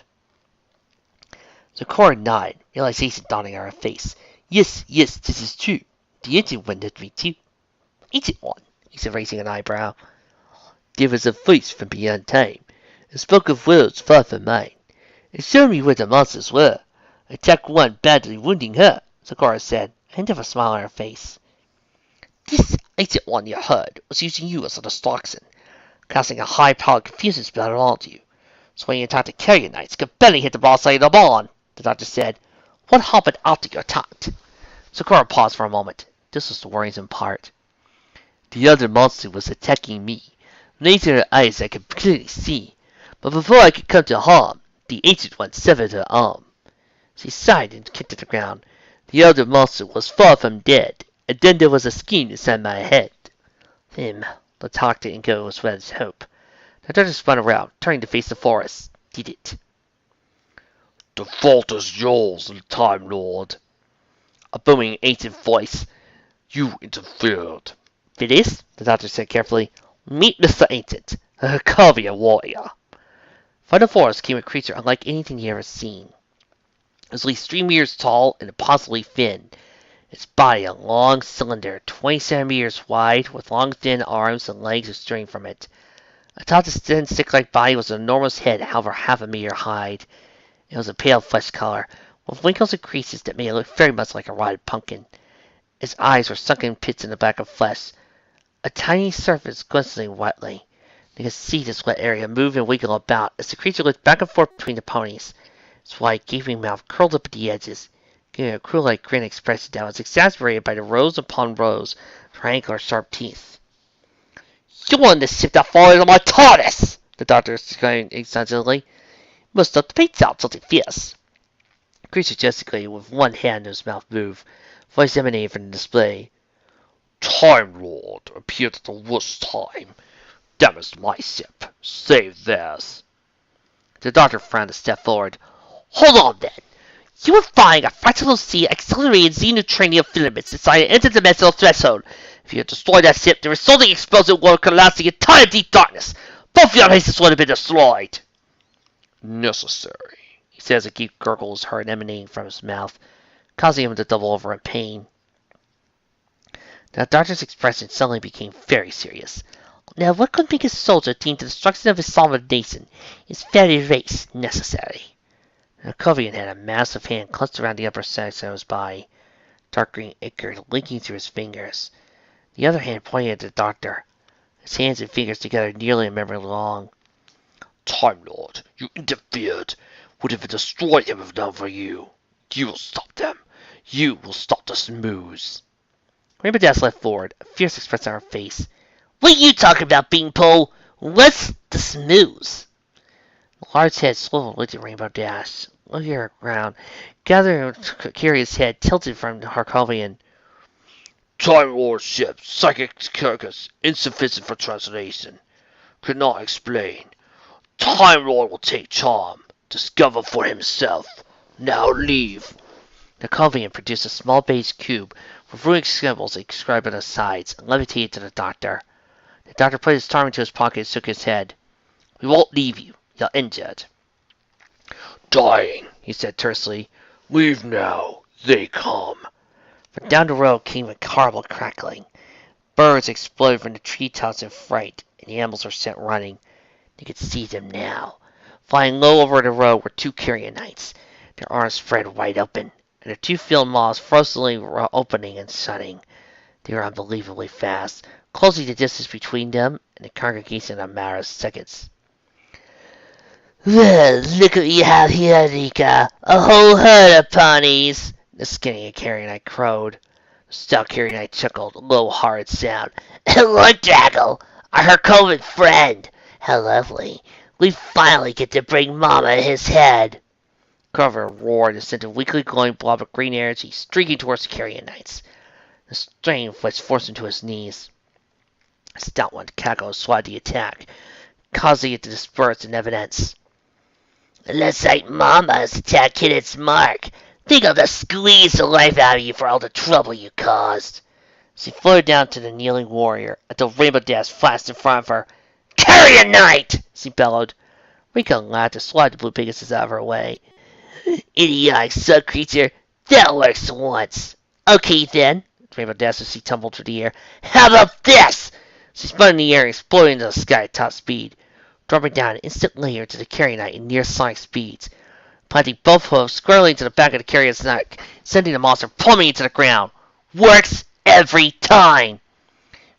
Sakura nodded, realization dawning on her face. Yes, this is true. The ancient one had me too." "Ancient one?" he said, raising an eyebrow. "There was a voice from beyond time. It spoke of worlds far from mine. It showed me where the monsters were. I attacked one, badly wounding her," Sakura said, a hint of a smile on her face. "This ancient one you heard was using you as a distraction, casting a high-powered confusion spell around you. So when you attacked the carrier knights, you could barely hit the boss side of the barn," the doctor said. "What happened after you attacked?" Sakura paused for a moment. This was the worrisome part. "The other monster was attacking me. Laser her eyes I could clearly see. But before I could come to harm, the ancient one severed her arm." She sighed and kicked at the ground. "The other monster was far from dead, and then there was a scheme inside my head." The doctor didn't go as well as hope. The doctor spun around, turning to face the forest. Did it? "The fault is yours, Time Lord." A booming ancient voice. "You interfered." "It is," the doctor said carefully. "Meet Mr. Ancient, a Kaviya warrior." From the forest came a creature unlike anything he had ever seen. It was at least 3 meters tall and impossibly thin. Its body a long cylinder, 20 centimeters wide, with long thin arms and legs extending from it. Atop its thin stick-like body was an enormous head, however half a meter high. It was a pale flesh color, with wrinkles and creases that made it look very much like a rotted pumpkin. Its eyes were sunken pits in the back of flesh, a tiny surface glistening wetly. You could see this wet area move and wiggle about as the creature looked back and forth between the ponies. Its wide, gaping mouth curled up at the edges, giving a cruel-like grin expression that was exasperated by the rows upon rows of triangular sharp teeth. "You're on the ship that followed my TARDIS!" the doctor exclaimed excitedly. "Must have the paint out something fierce." The creature gesticulated with one hand and his mouth moved. Voice emanated from the display. "Time Lord appeared at the worst time. Damaged my ship. Saved theirs." The doctor frowned a step forward. "Hold on, then. You were firing a fractional C accelerated xenotranium filaments inside an interdimensional threshold. If you had destroyed that ship, the resulting explosion would collapse the entire deep darkness. Both your places would have been destroyed. Necessary, he says as a deep gurgle is heard emanating from his mouth, causing him to double over in pain. The doctor's expression suddenly became very serious. Now, what could make a soldier deem the destruction of his sovereign nation, his very race, necessary? The Kovian had a massive hand clutched around the upper section of his body, dark green ichor linking through his fingers. The other hand pointed at the doctor, his hands and fingers together nearly a memory long. Time Lord, you interfered. Would have destroyed them if not for you. You will stop them. You will stop the smooths. Rainbow Dash leapt forward, a fierce expression on her face. What are you talking about, Beanpole? What's the smooths? The large head slowly looked at Rainbow Dash, looking at her ground, gathering a curious head tilted from Harkovian. Time Lord ship, psychic carcass, insufficient for translation. Could not explain. Time Lord will take charm. Discover for himself. Now leave. The Kovian produced a small beige cube with runic symbols inscribed on the sides and levitated to the doctor. The doctor put his charm into his pocket and shook his head. We won't leave you. You're injured. Dying, he said tersely. Leave now. They come. From down the road came a horrible crackling. Birds exploded from the treetops in fright, and the animals were sent running. They could see them now. Flying low over the road were two carrion knights, their arms spread wide open, and their two field maws frozenly opening and shutting. They were unbelievably fast, closing the distance between them and the congregation in a matter of seconds. Well, look what you have here, Rika. A whole herd of ponies, the skinny carrion knight crowed. The stout carrion knight chuckled, a low, horrid sound. Look, Draggle, our COVID friend. How lovely. We finally get to bring Mama his head. Carver roared and sent a weakly glowing blob of green energy streaking towards the carrion knights. The strain of which forced him to his knees. A stout one cackled and swatted the attack, causing it to disperse in evidence. Looks like Mama's attack hit its mark. Think I'll just squeeze the life out of you for all the trouble you caused. She floated down to the kneeling warrior until Rainbow Dash flashed in front of her. Carrion Knight! She bellowed. Rika laughed and swatted the blue Pegasus out of her way. Idiotic sub-creature, that works once. Okay then, Rainbow Dash as she tumbled through the air. How about this? She spun in the air and exploded into the sky at top speed, dropping down an instant later to the carrion knight in near sonic speeds, planting both hooves squarely into the back of the carrion's neck, sending the monster plummeting into the ground. Works every time!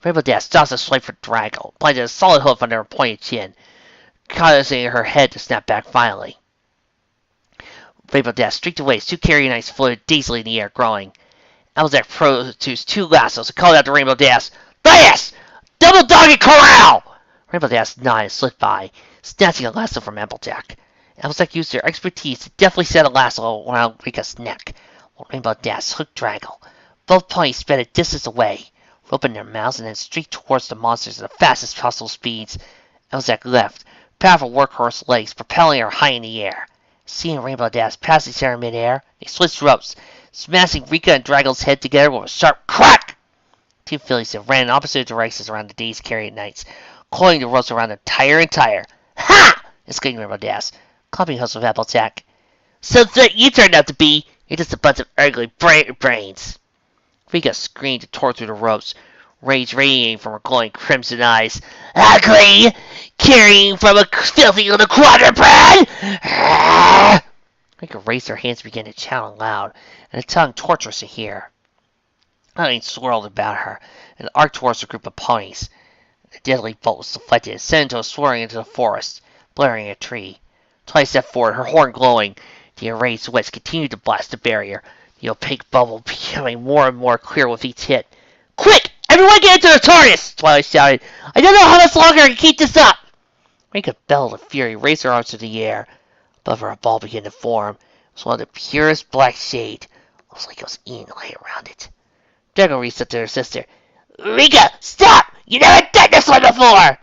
Rainbow Dash dodged a swipe for Draggle, planted a solid hoof under her pointed chin, causing her head to snap back violently. Rainbow Dash streaked away as two carrion knights floated dazedly in the air, growing. Alzak produced two lassos and called out to Rainbow Dash, Dash! Double doggy corral! Rainbow Dash nodded and slipped by, snatching a lasso from Applejack. Alzak used their expertise to deftly set a lasso around Rika's neck, while Rainbow Dash hooked Draggle. Both ponies sped a distance away, opened their mouths, and then streaked towards the monsters at the fastest possible speeds. Elzak left, powerful workhorse legs propelling her high in the air. Seeing Rainbow Dash pass each other in midair, they switched ropes, smashing Rika and Draggle's head together with a sharp crack. Two fillies that ran in opposite directions around the dazed carrion knights, coiling the ropes around them tighter and tighter. Ha! Exclaimed Rainbow Dash, clumping hooves with Applejack. So threat you turned out to be! You're just a bunch of ugly brains! Rika screamed and tore through the ropes, rage radiating from her glowing crimson eyes. Ugly! Carrying from a filthy little quadruped! Rika raised her hands and began to chant aloud, and a tongue torturous to hear. Lightning swirled about her, and arced towards a group of ponies. The deadly bolt was deflected and sent into a swirling into the forest, blaring a tree. Twilight stepped forward, her horn glowing. The enraged witch continued to blast the barrier, the opaque bubble becoming more and more clear with each hit. Quick! Everyone get into the TARDIS! Twilight shouted. I don't know how much longer I can keep this up! Rika bellowed in fury, raised her arms to the air. Above her, a ball began to form. It was one of the purest black shade. Looks like it was eating away around it. Drago reached up to her sister. Rika, stop! You never done this one before!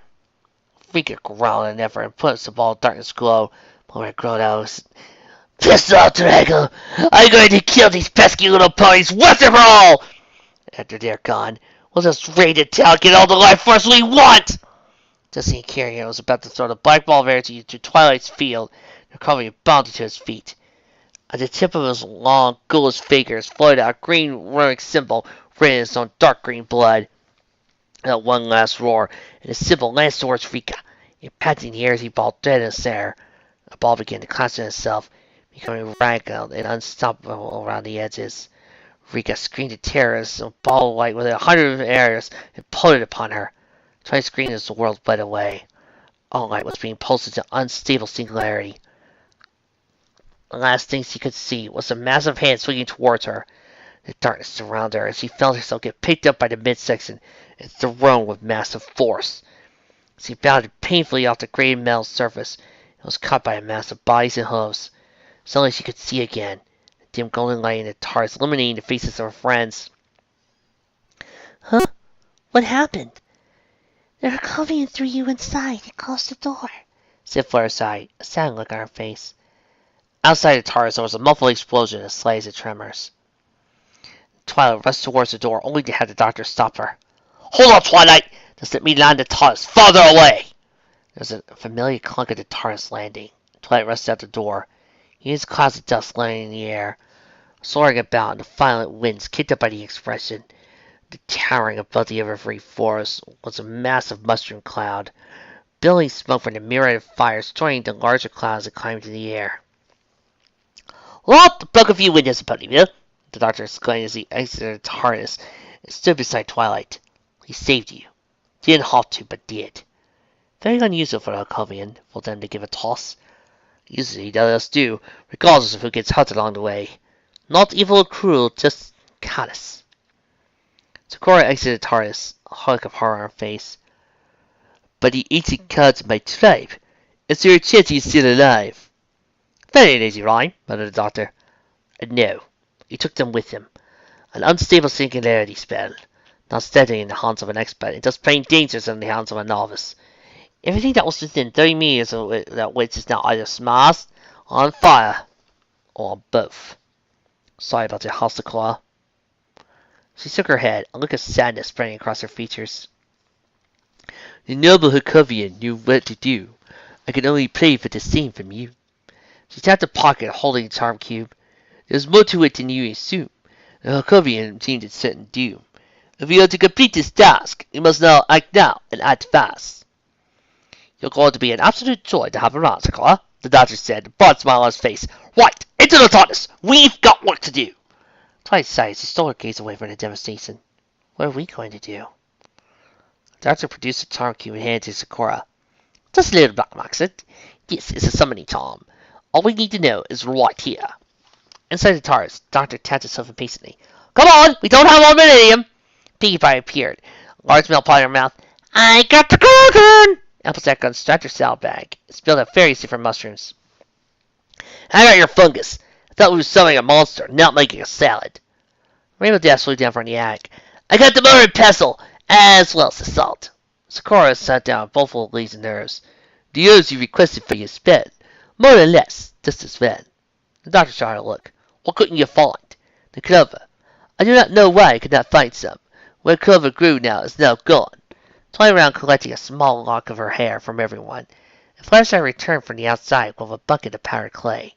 Rika growled in an effort and put the ball of darkness glow. But it glowed out. Piss off, Drago! I'm going to kill these pesky little ponies once and for all! After they're gone, We'll just raid the town, get all the life force we want! Dusty and Carrier was about to throw the black ball of energy into Twilight's field, and Covey bounded to his feet. At the tip of his long, ghoulish fingers floated out a green runic symbol written in his own dark green blood. That one last roar, and the symbol lanced towards Rika. Impacting the air as he balled dead in the air. The ball began to concentrate itself, becoming rankled and unstoppable around the edges. Rika screamed in terror as a ball of light with 100 arrows imploded upon her. Twice screamed as the world bled away. All light was being pulsed into unstable singularity. The last thing she could see was a massive hand swinging towards her. The darkness surrounded her as she felt herself get picked up by the midsection and thrown with massive force. As she bounded painfully off the gray metal surface, it was caught by a mass of bodies and hooves. Suddenly she could see again, the dim golden light in the TARDIS illuminating the faces of her friends. Huh? What happened? They're coming through you inside and closed the door, said Fleur sighed, a sad look on her face. Outside the TARDIS there was a muffled explosion and slight of tremors. Twilight rushed towards the door, only to have the doctor stop her. "Hold on, Twilight! Just let me land the TARDIS farther away!" There was a familiar clunk at the TARDIS landing. Twilight rushed out the door. Huge clouds of dust landing in the air, soaring about in the violent winds kicked up by the expression. Towering above the evergreen forest was a massive mushroom cloud, billowing smoke from the myriad of fires, joining the larger clouds that climbed into the air. "Lock broke a few windows upon you," the doctor exclaimed as he exited the harness and stood beside Twilight. "He saved you. Didn't have to, but did. Very unusual for a Covian for them to give a toss. Usually they let us do, regardless of who gets hurt along the way. Not evil or cruel, just callous." Sakura exited the TARDIS, a hug of horror on her face. "But he ancient cards of my tribe. Is there a chance he's still alive?" "Very lazy rhyme," muttered the doctor. "No. He took them with him. An unstable singularity spell. Not steady in the hands of an expert, and just plain dangerous in the hands of a novice. Everything that was within 30 meters of that witch is now either smashed, on fire, or both. Sorry about your house, Sakura." She shook her head, a look of sadness spreading across her features. "The noble Hakovian knew what to do. I can only pray for the same from you." She tapped her pocket, holding the charm cube. "There's more to it than you assume. The Hakovian seemed its certain doom. If we are to complete this task, we must act now and act fast." "You're going to be an absolute joy to have around, Sakura," the doctor said, a broad smile on his face. "Right, into the TARDIS! We've got work to do!" Twilight sighed as she stole her gaze away from the devastation. "What are we going to do?" The doctor produced a charm cube and handed it to Sakura. "Just a little black accent. This is a summoning charm. All we need to know is right here." Inside the TARDIS, the doctor tapped himself impatiently. "Come on! We don't have all millennium!" Pinkie Pie appeared, a large milk pot in her mouth. "I got the Gorgon!" Applejack unstrapped her salad bag and spilled out various different mushrooms. "I got your fungus. I thought we were summoning a monster, not making a salad." Rainbow Dash flew down from the attic. "I got the motor and pestle, as well as the salt." Sakura sat down, both full of leaves and nerves. "The herbs you requested for your spell. More or less, just as well." The doctor shot her a look. "What couldn't you find?" "The clover. I do not know why I could not find some. Where clover grew now is now gone." Twilight ran collecting a small lock of her hair from everyone, and Flashlight returned from the outside with a bucket of powdered clay.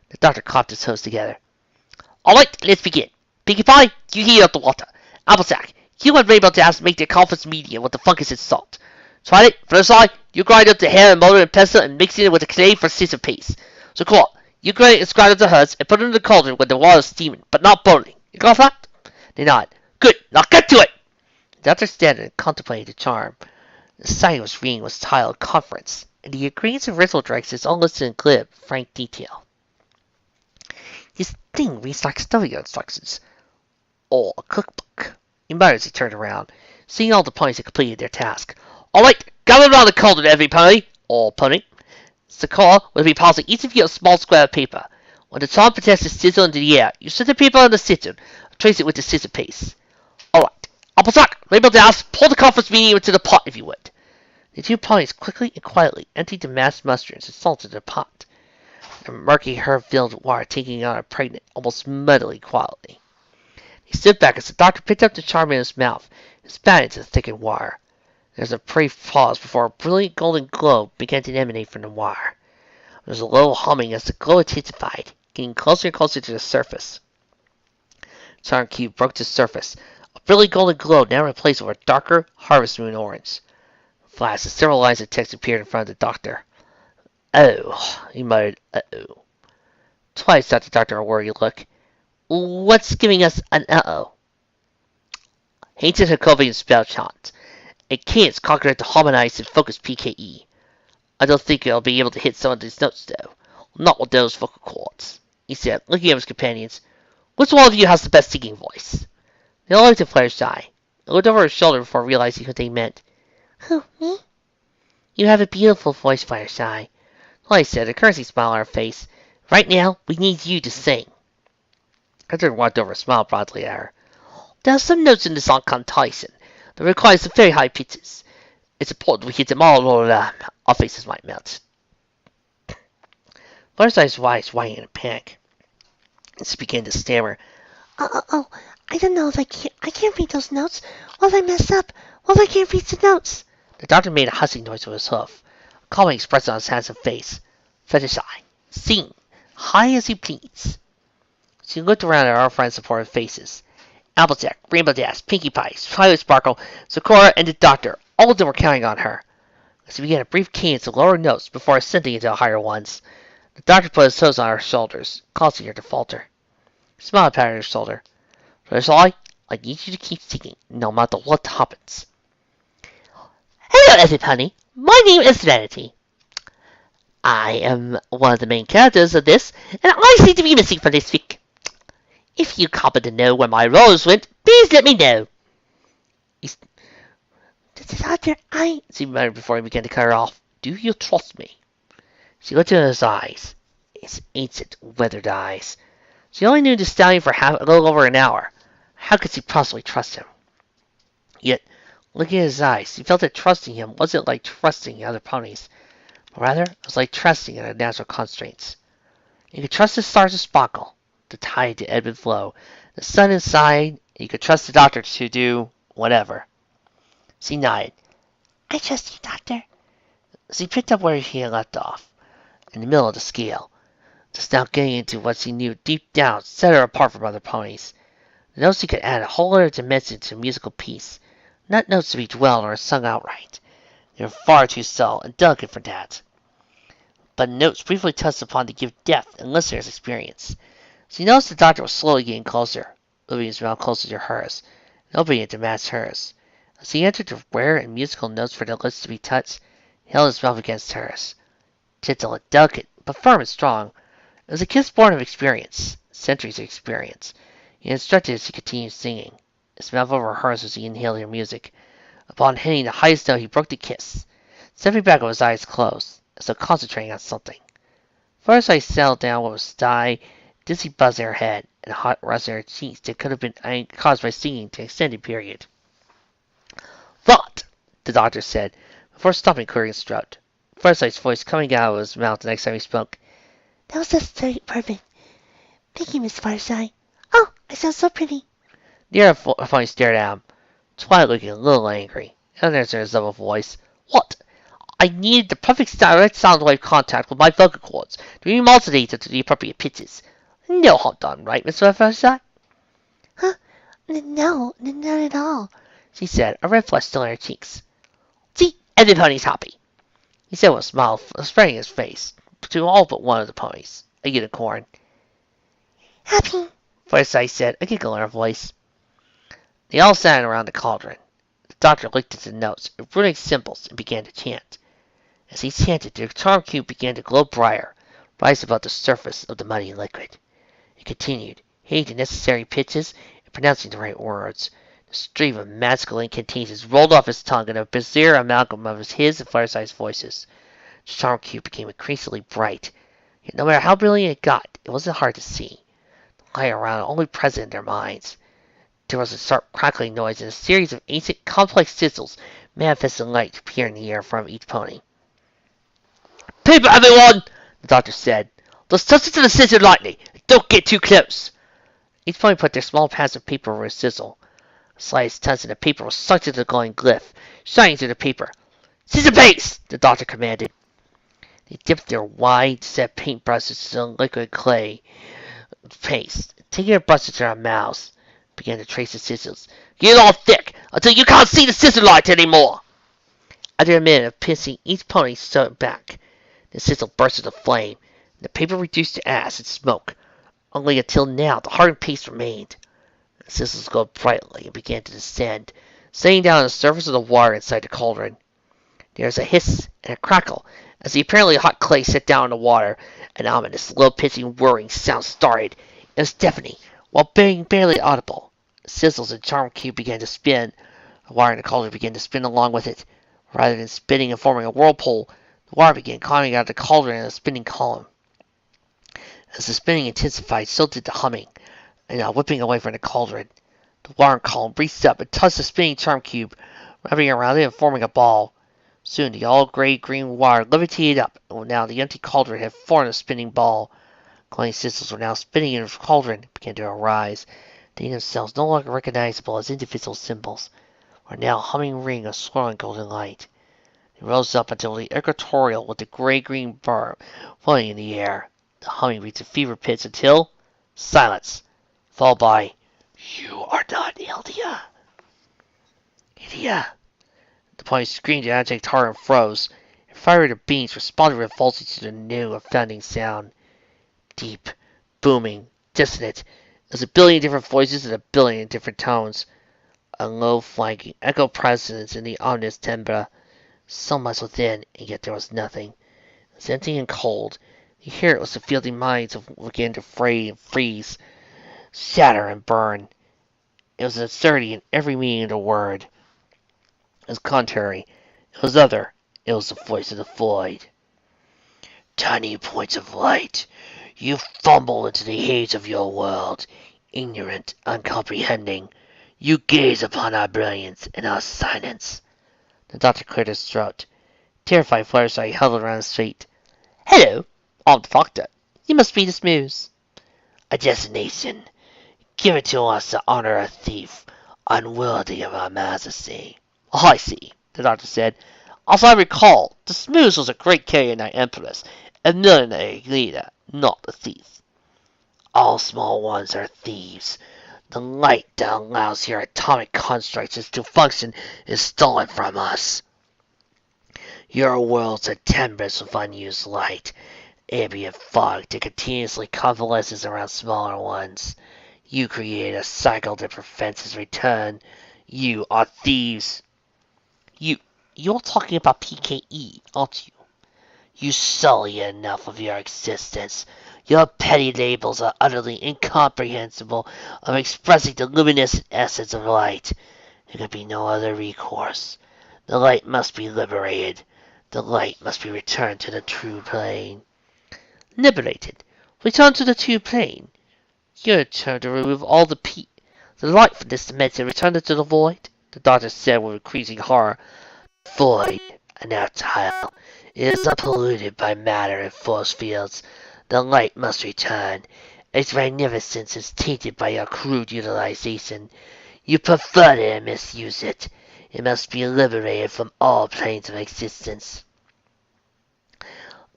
The doctor clapped his toes together. "All right, let's begin. Pinkie Pie, you heat up the water. Applejack, you and Rainbow Dash make the conference medium with the fungus and salt. Twilight, Flashlight, you grind up the hair and motor and pestle and mix it with the clay for scissor paste. Sakura, you grind up the herbs and put it in the cauldron when the water is steaming, but not boiling. You got that?" They nodded. "Good, now get to it!" The doctor stood and contemplated the charm. The sign was reading was titled Conference, and the ingredients and ritual directions all listed in glib, frank detail. "This thing reads like study instructions, or a cookbook," he muttered as he turned around, seeing all the ponies had completed their task. "All right, gather around the cauldron, every pony, or pony. Sakura will be passing each of you a small square of paper. When the charm protects the sizzle into the air, you set the paper on the sizzle, trace it with the scissor paste. All right. Applejack, Rainbow Dash, pour the conference medium into the pot if you would." The two ponies quickly and quietly emptied the mashed mushrooms and salt into the pot, the murky herb-filled water taking on a pregnant, almost muddly quality. He stood back as the doctor picked up the charm in his mouth and spat into the thickened wire. There was a brief pause before a brilliant golden glow began to emanate from the wire. There was a low humming as the glow intensified, getting closer and closer to the surface. The charm cube broke the surface. A brilliant golden glow now replaced with a darker harvest moon orange. Flash, several lines of text appeared in front of the doctor. Oh, he muttered, uh-oh. Twice shot the doctor a worried look. What's giving us an uh-oh? Ancient Hakovian spell chant. It can't conquer it to harmonize and focus PKE. I don't think I'll be able to hit some of these notes, though. Not with those vocal cords, he said, looking at his companions. Which one of you has the best singing voice? They all looked at Fluttershy. He looked over his shoulder before realizing what they meant. Who, me? You have a beautiful voice, Fluttershy. Twilight said, a currency smile on her face. Right now, we need you to sing. Edward walked over and smiled broadly at her. There are some notes in the song called Tyson that require some very high pitches. It's important we hit them all or our faces might melt. Fluttershy's eyes widened in a panic. And she began to stammer. Oh, I don't know if I can't read those notes. What if I mess up? What if I can't read the notes? The doctor made a hussy noise with his hoof, a calming expression on his handsome face. Fluttershy, sing, high as you please. She looked around at our friends' supportive faces. Applejack, Rainbow Dash, Pinkie Pie, Twilight Sparkle, Sakura, and the doctor, all of them were counting on her. She began a brief cadence of lower notes before ascending into higher ones. The doctor put his toes on her shoulders, causing her to falter. He smiled patting her shoulder. Fluttershy, I need you to keep singing, no matter what happens. Hello, everybody. My name is Vanity. I am one of the main characters of this, and I seem to be missing for this week. If you happen to know where my rose went, please let me know. Doctor, she muttered before he began to cut her off. Do you trust me? She looked into his eyes, his ancient, weathered eyes. She only knew the stallion for a little over an hour. How could she possibly trust him? Yet, looking at his eyes, she felt that trusting him wasn't like trusting other ponies, but rather it was like trusting in their natural constraints. You could trust the stars to sparkle, the tide to ebb and flow, the sun inside, and you could trust the doctor to do whatever. She nodded. I trust you, Doctor. She picked up where he had left off, in the middle of the scale, just now getting into what she knew deep down set her apart from other ponies. The notes she could add a whole other dimension to a musical piece, not notes to be dwelled or sung outright. They were far too subtle and delicate for that. But notes briefly touched upon to give depth and listener's experience. She noticed the doctor was slowly getting closer, moving his mouth closer to hers, and opening it to match hers. As he entered the rare and musical notes for the lips to be touched, he held his mouth against hers. Gentle and delicate, but firm and strong. It was a kiss born of experience, centuries of experience. He instructed as he continued singing, his mouth over hers as he inhaled her music. Upon hitting the highest note, he broke the kiss, stepping back with his eyes closed, as though concentrating on something. First, I settled down with a sigh, dizzy buzz in her head, and a hot rush in her cheeks that could have been caused by singing to an extended period. What? The doctor said, before stopping clearing his throat. Firsight's voice coming out of his mouth the next time he spoke. That was just perfect. Thank you, Miss Fluttershy. Oh, I sound so pretty. The other pony stared at him, Twilight looking a little angry, and answered in his double voice. What? I needed the perfect direct sound wave contact with my vocal cords to be modulated to the appropriate pitches. No harm done, right, Miss Fluttershy? Huh? No, not at all, she said, a red flush still in her cheeks. See, every pony's happy, he said with a smile spreading his face to all but one of the ponies, a unicorn. Happy, Fluttershy said, a giggle in her voice. They all sat around the cauldron. The doctor looked at the notes, runic symbols, and began to chant. As he chanted, the charm cube began to glow brighter, rise above the surface of the muddy liquid. It continued, hitting the necessary pitches and pronouncing the right words. The stream of magical incantations rolled off his tongue in a bizarre amalgam of his and Fluttershy's voices. The charm cube became increasingly bright, yet no matter how brilliant it got, it wasn't hard to see. The light around it only present in their minds. There was a sharp crackling noise and a series of ancient, complex sizzles manifesting light appeared in the air in front of each pony. Paper, everyone! The doctor said. Just touch it to the scissor lightly. Don't get too close. Each pony put their small pads of paper over a sizzle. The slightest touch of the paper was sucked into the glowing glyph, shining through the paper. "Scissor paste!" the doctor commanded. They dipped their wide-set paintbrushes into the liquid clay paste. Taking their brushes to their mouths, began to trace the scissors. "Get it all thick, until you can't see the scissor light anymore!" After a minute of pissing, each pony sewed back. The sizzle burst into flame, and the paper reduced to ash and smoke. Only until now the hardened paste remained. The sizzles glowed brightly and began to descend, setting down on the surface of the water inside the cauldron. There was a hiss and a crackle as the apparently hot clay set down in the water. An ominous, low-pitched, whirring sound started. It was deafening, while being barely audible. The sizzles and charm cube began to spin. The water in the cauldron began to spin along with it. Rather than spinning and forming a whirlpool, the water began climbing out of the cauldron in a spinning column. As the spinning intensified, so did the humming, and now whipping away from the cauldron. The water column reached up and touched the spinning charm cube, wrapping around it and forming a ball. Soon the all gray-green water levitated up, and now the empty cauldron had formed a spinning ball. Glowing sizzles were now spinning in the cauldron and began to arise. They themselves, no longer recognizable as individual symbols, were now a humming ring of swirling golden light. They rose up until the equatorial with the gray-green bar floating in the air. The humming reached a fever pitch until silence, followed by, "You are not Ildia." "Ildia!" The ponies screamed in abject horror and froze, and fiery beams responded revoltedly to the new offending sound. Deep, booming, dissonant, as a billion different voices in a billion different tones. A low flanking echo presence in the ominous timbre. So much within, and yet there was nothing. It was empty and cold. You hear it was the fielding minds began to fray and freeze, shatter and burn. It was absurdity in every meaning of the word. It was contrary. It was other. It was the voice of the void. "Tiny points of light, you fumble into the haze of your world, ignorant, uncomprehending. You gaze upon our brilliance and our silence." The doctor cleared his throat. Terrified, Fluttershy huddled around his feet. "Hello, I'm the doctor. You must be the Smooze." "A destination. Give it to us to honor a thief, unworthy of our majesty." "Oh, I see," the doctor said. "As I recall, the Smooze was a great carrier knight empress, a military leader, not a thief." "All small ones are thieves. The light that allows your atomic constructs to function is stolen from us. Your worlds are timbers of unused light, ambient fog that continuously convalesces around smaller ones. You create a cycle that prevents its return. You are thieves." You're talking about PKE, aren't you?" "You sully enough of your existence. Your petty labels are utterly incomprehensible of expressing the luminescent essence of light. There could be no other recourse. The light must be liberated. The light must be returned to the true plane." "Liberated? Returned to the true plane? You're trying to remove all the light from this dimension and return it to the void?" the doctor said with increasing horror. "Void, an reptile. It is unpolluted by matter and force fields. The light must return. Its magnificence is tainted by your crude utilization. You pervert it and misuse it. It must be liberated from all planes of existence."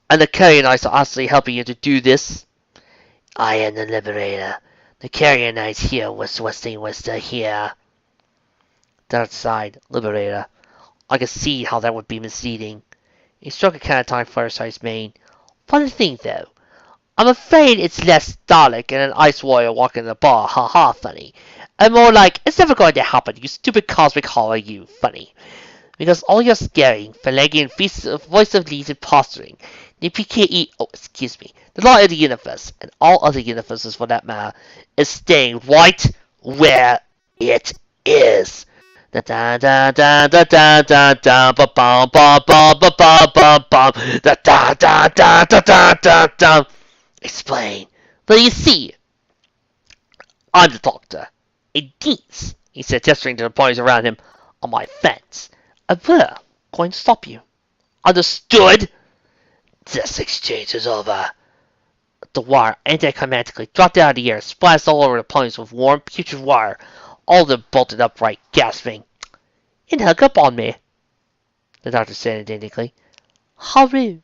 "And the carrier knights are actually helping you to do this?" "I am the liberator. The carrier knights here was Westing Wester here." That side, liberator. I could see how that would be misleading. He stroked a catatonic Fluttershy's mane. "Funny thing, though. I'm afraid it's less Dalek and an ice warrior walking in the bar, ha funny, and more like, it's never going to happen, you stupid cosmic horror, you, funny. Because all your scaring, philanering, voice of leads and posturing, the PKE, the law of the universe, and all other universes for that matter, is staying right where it is. Da da da da da da da da ba ba ba ba ba ba ba ba da da da da da da da da. Explain. But you see, I'm the doctor. And these, he said, gesturing to the ponies around him, are my fence. And we're going to stop you. Understood? This exchange is over. The the wire anticlimactically dropped out of the air, splashed all over the ponies with warm, putrid water. All of them bolted upright, gasping. "It hung up on me," the doctor said indignantly. "How rude!"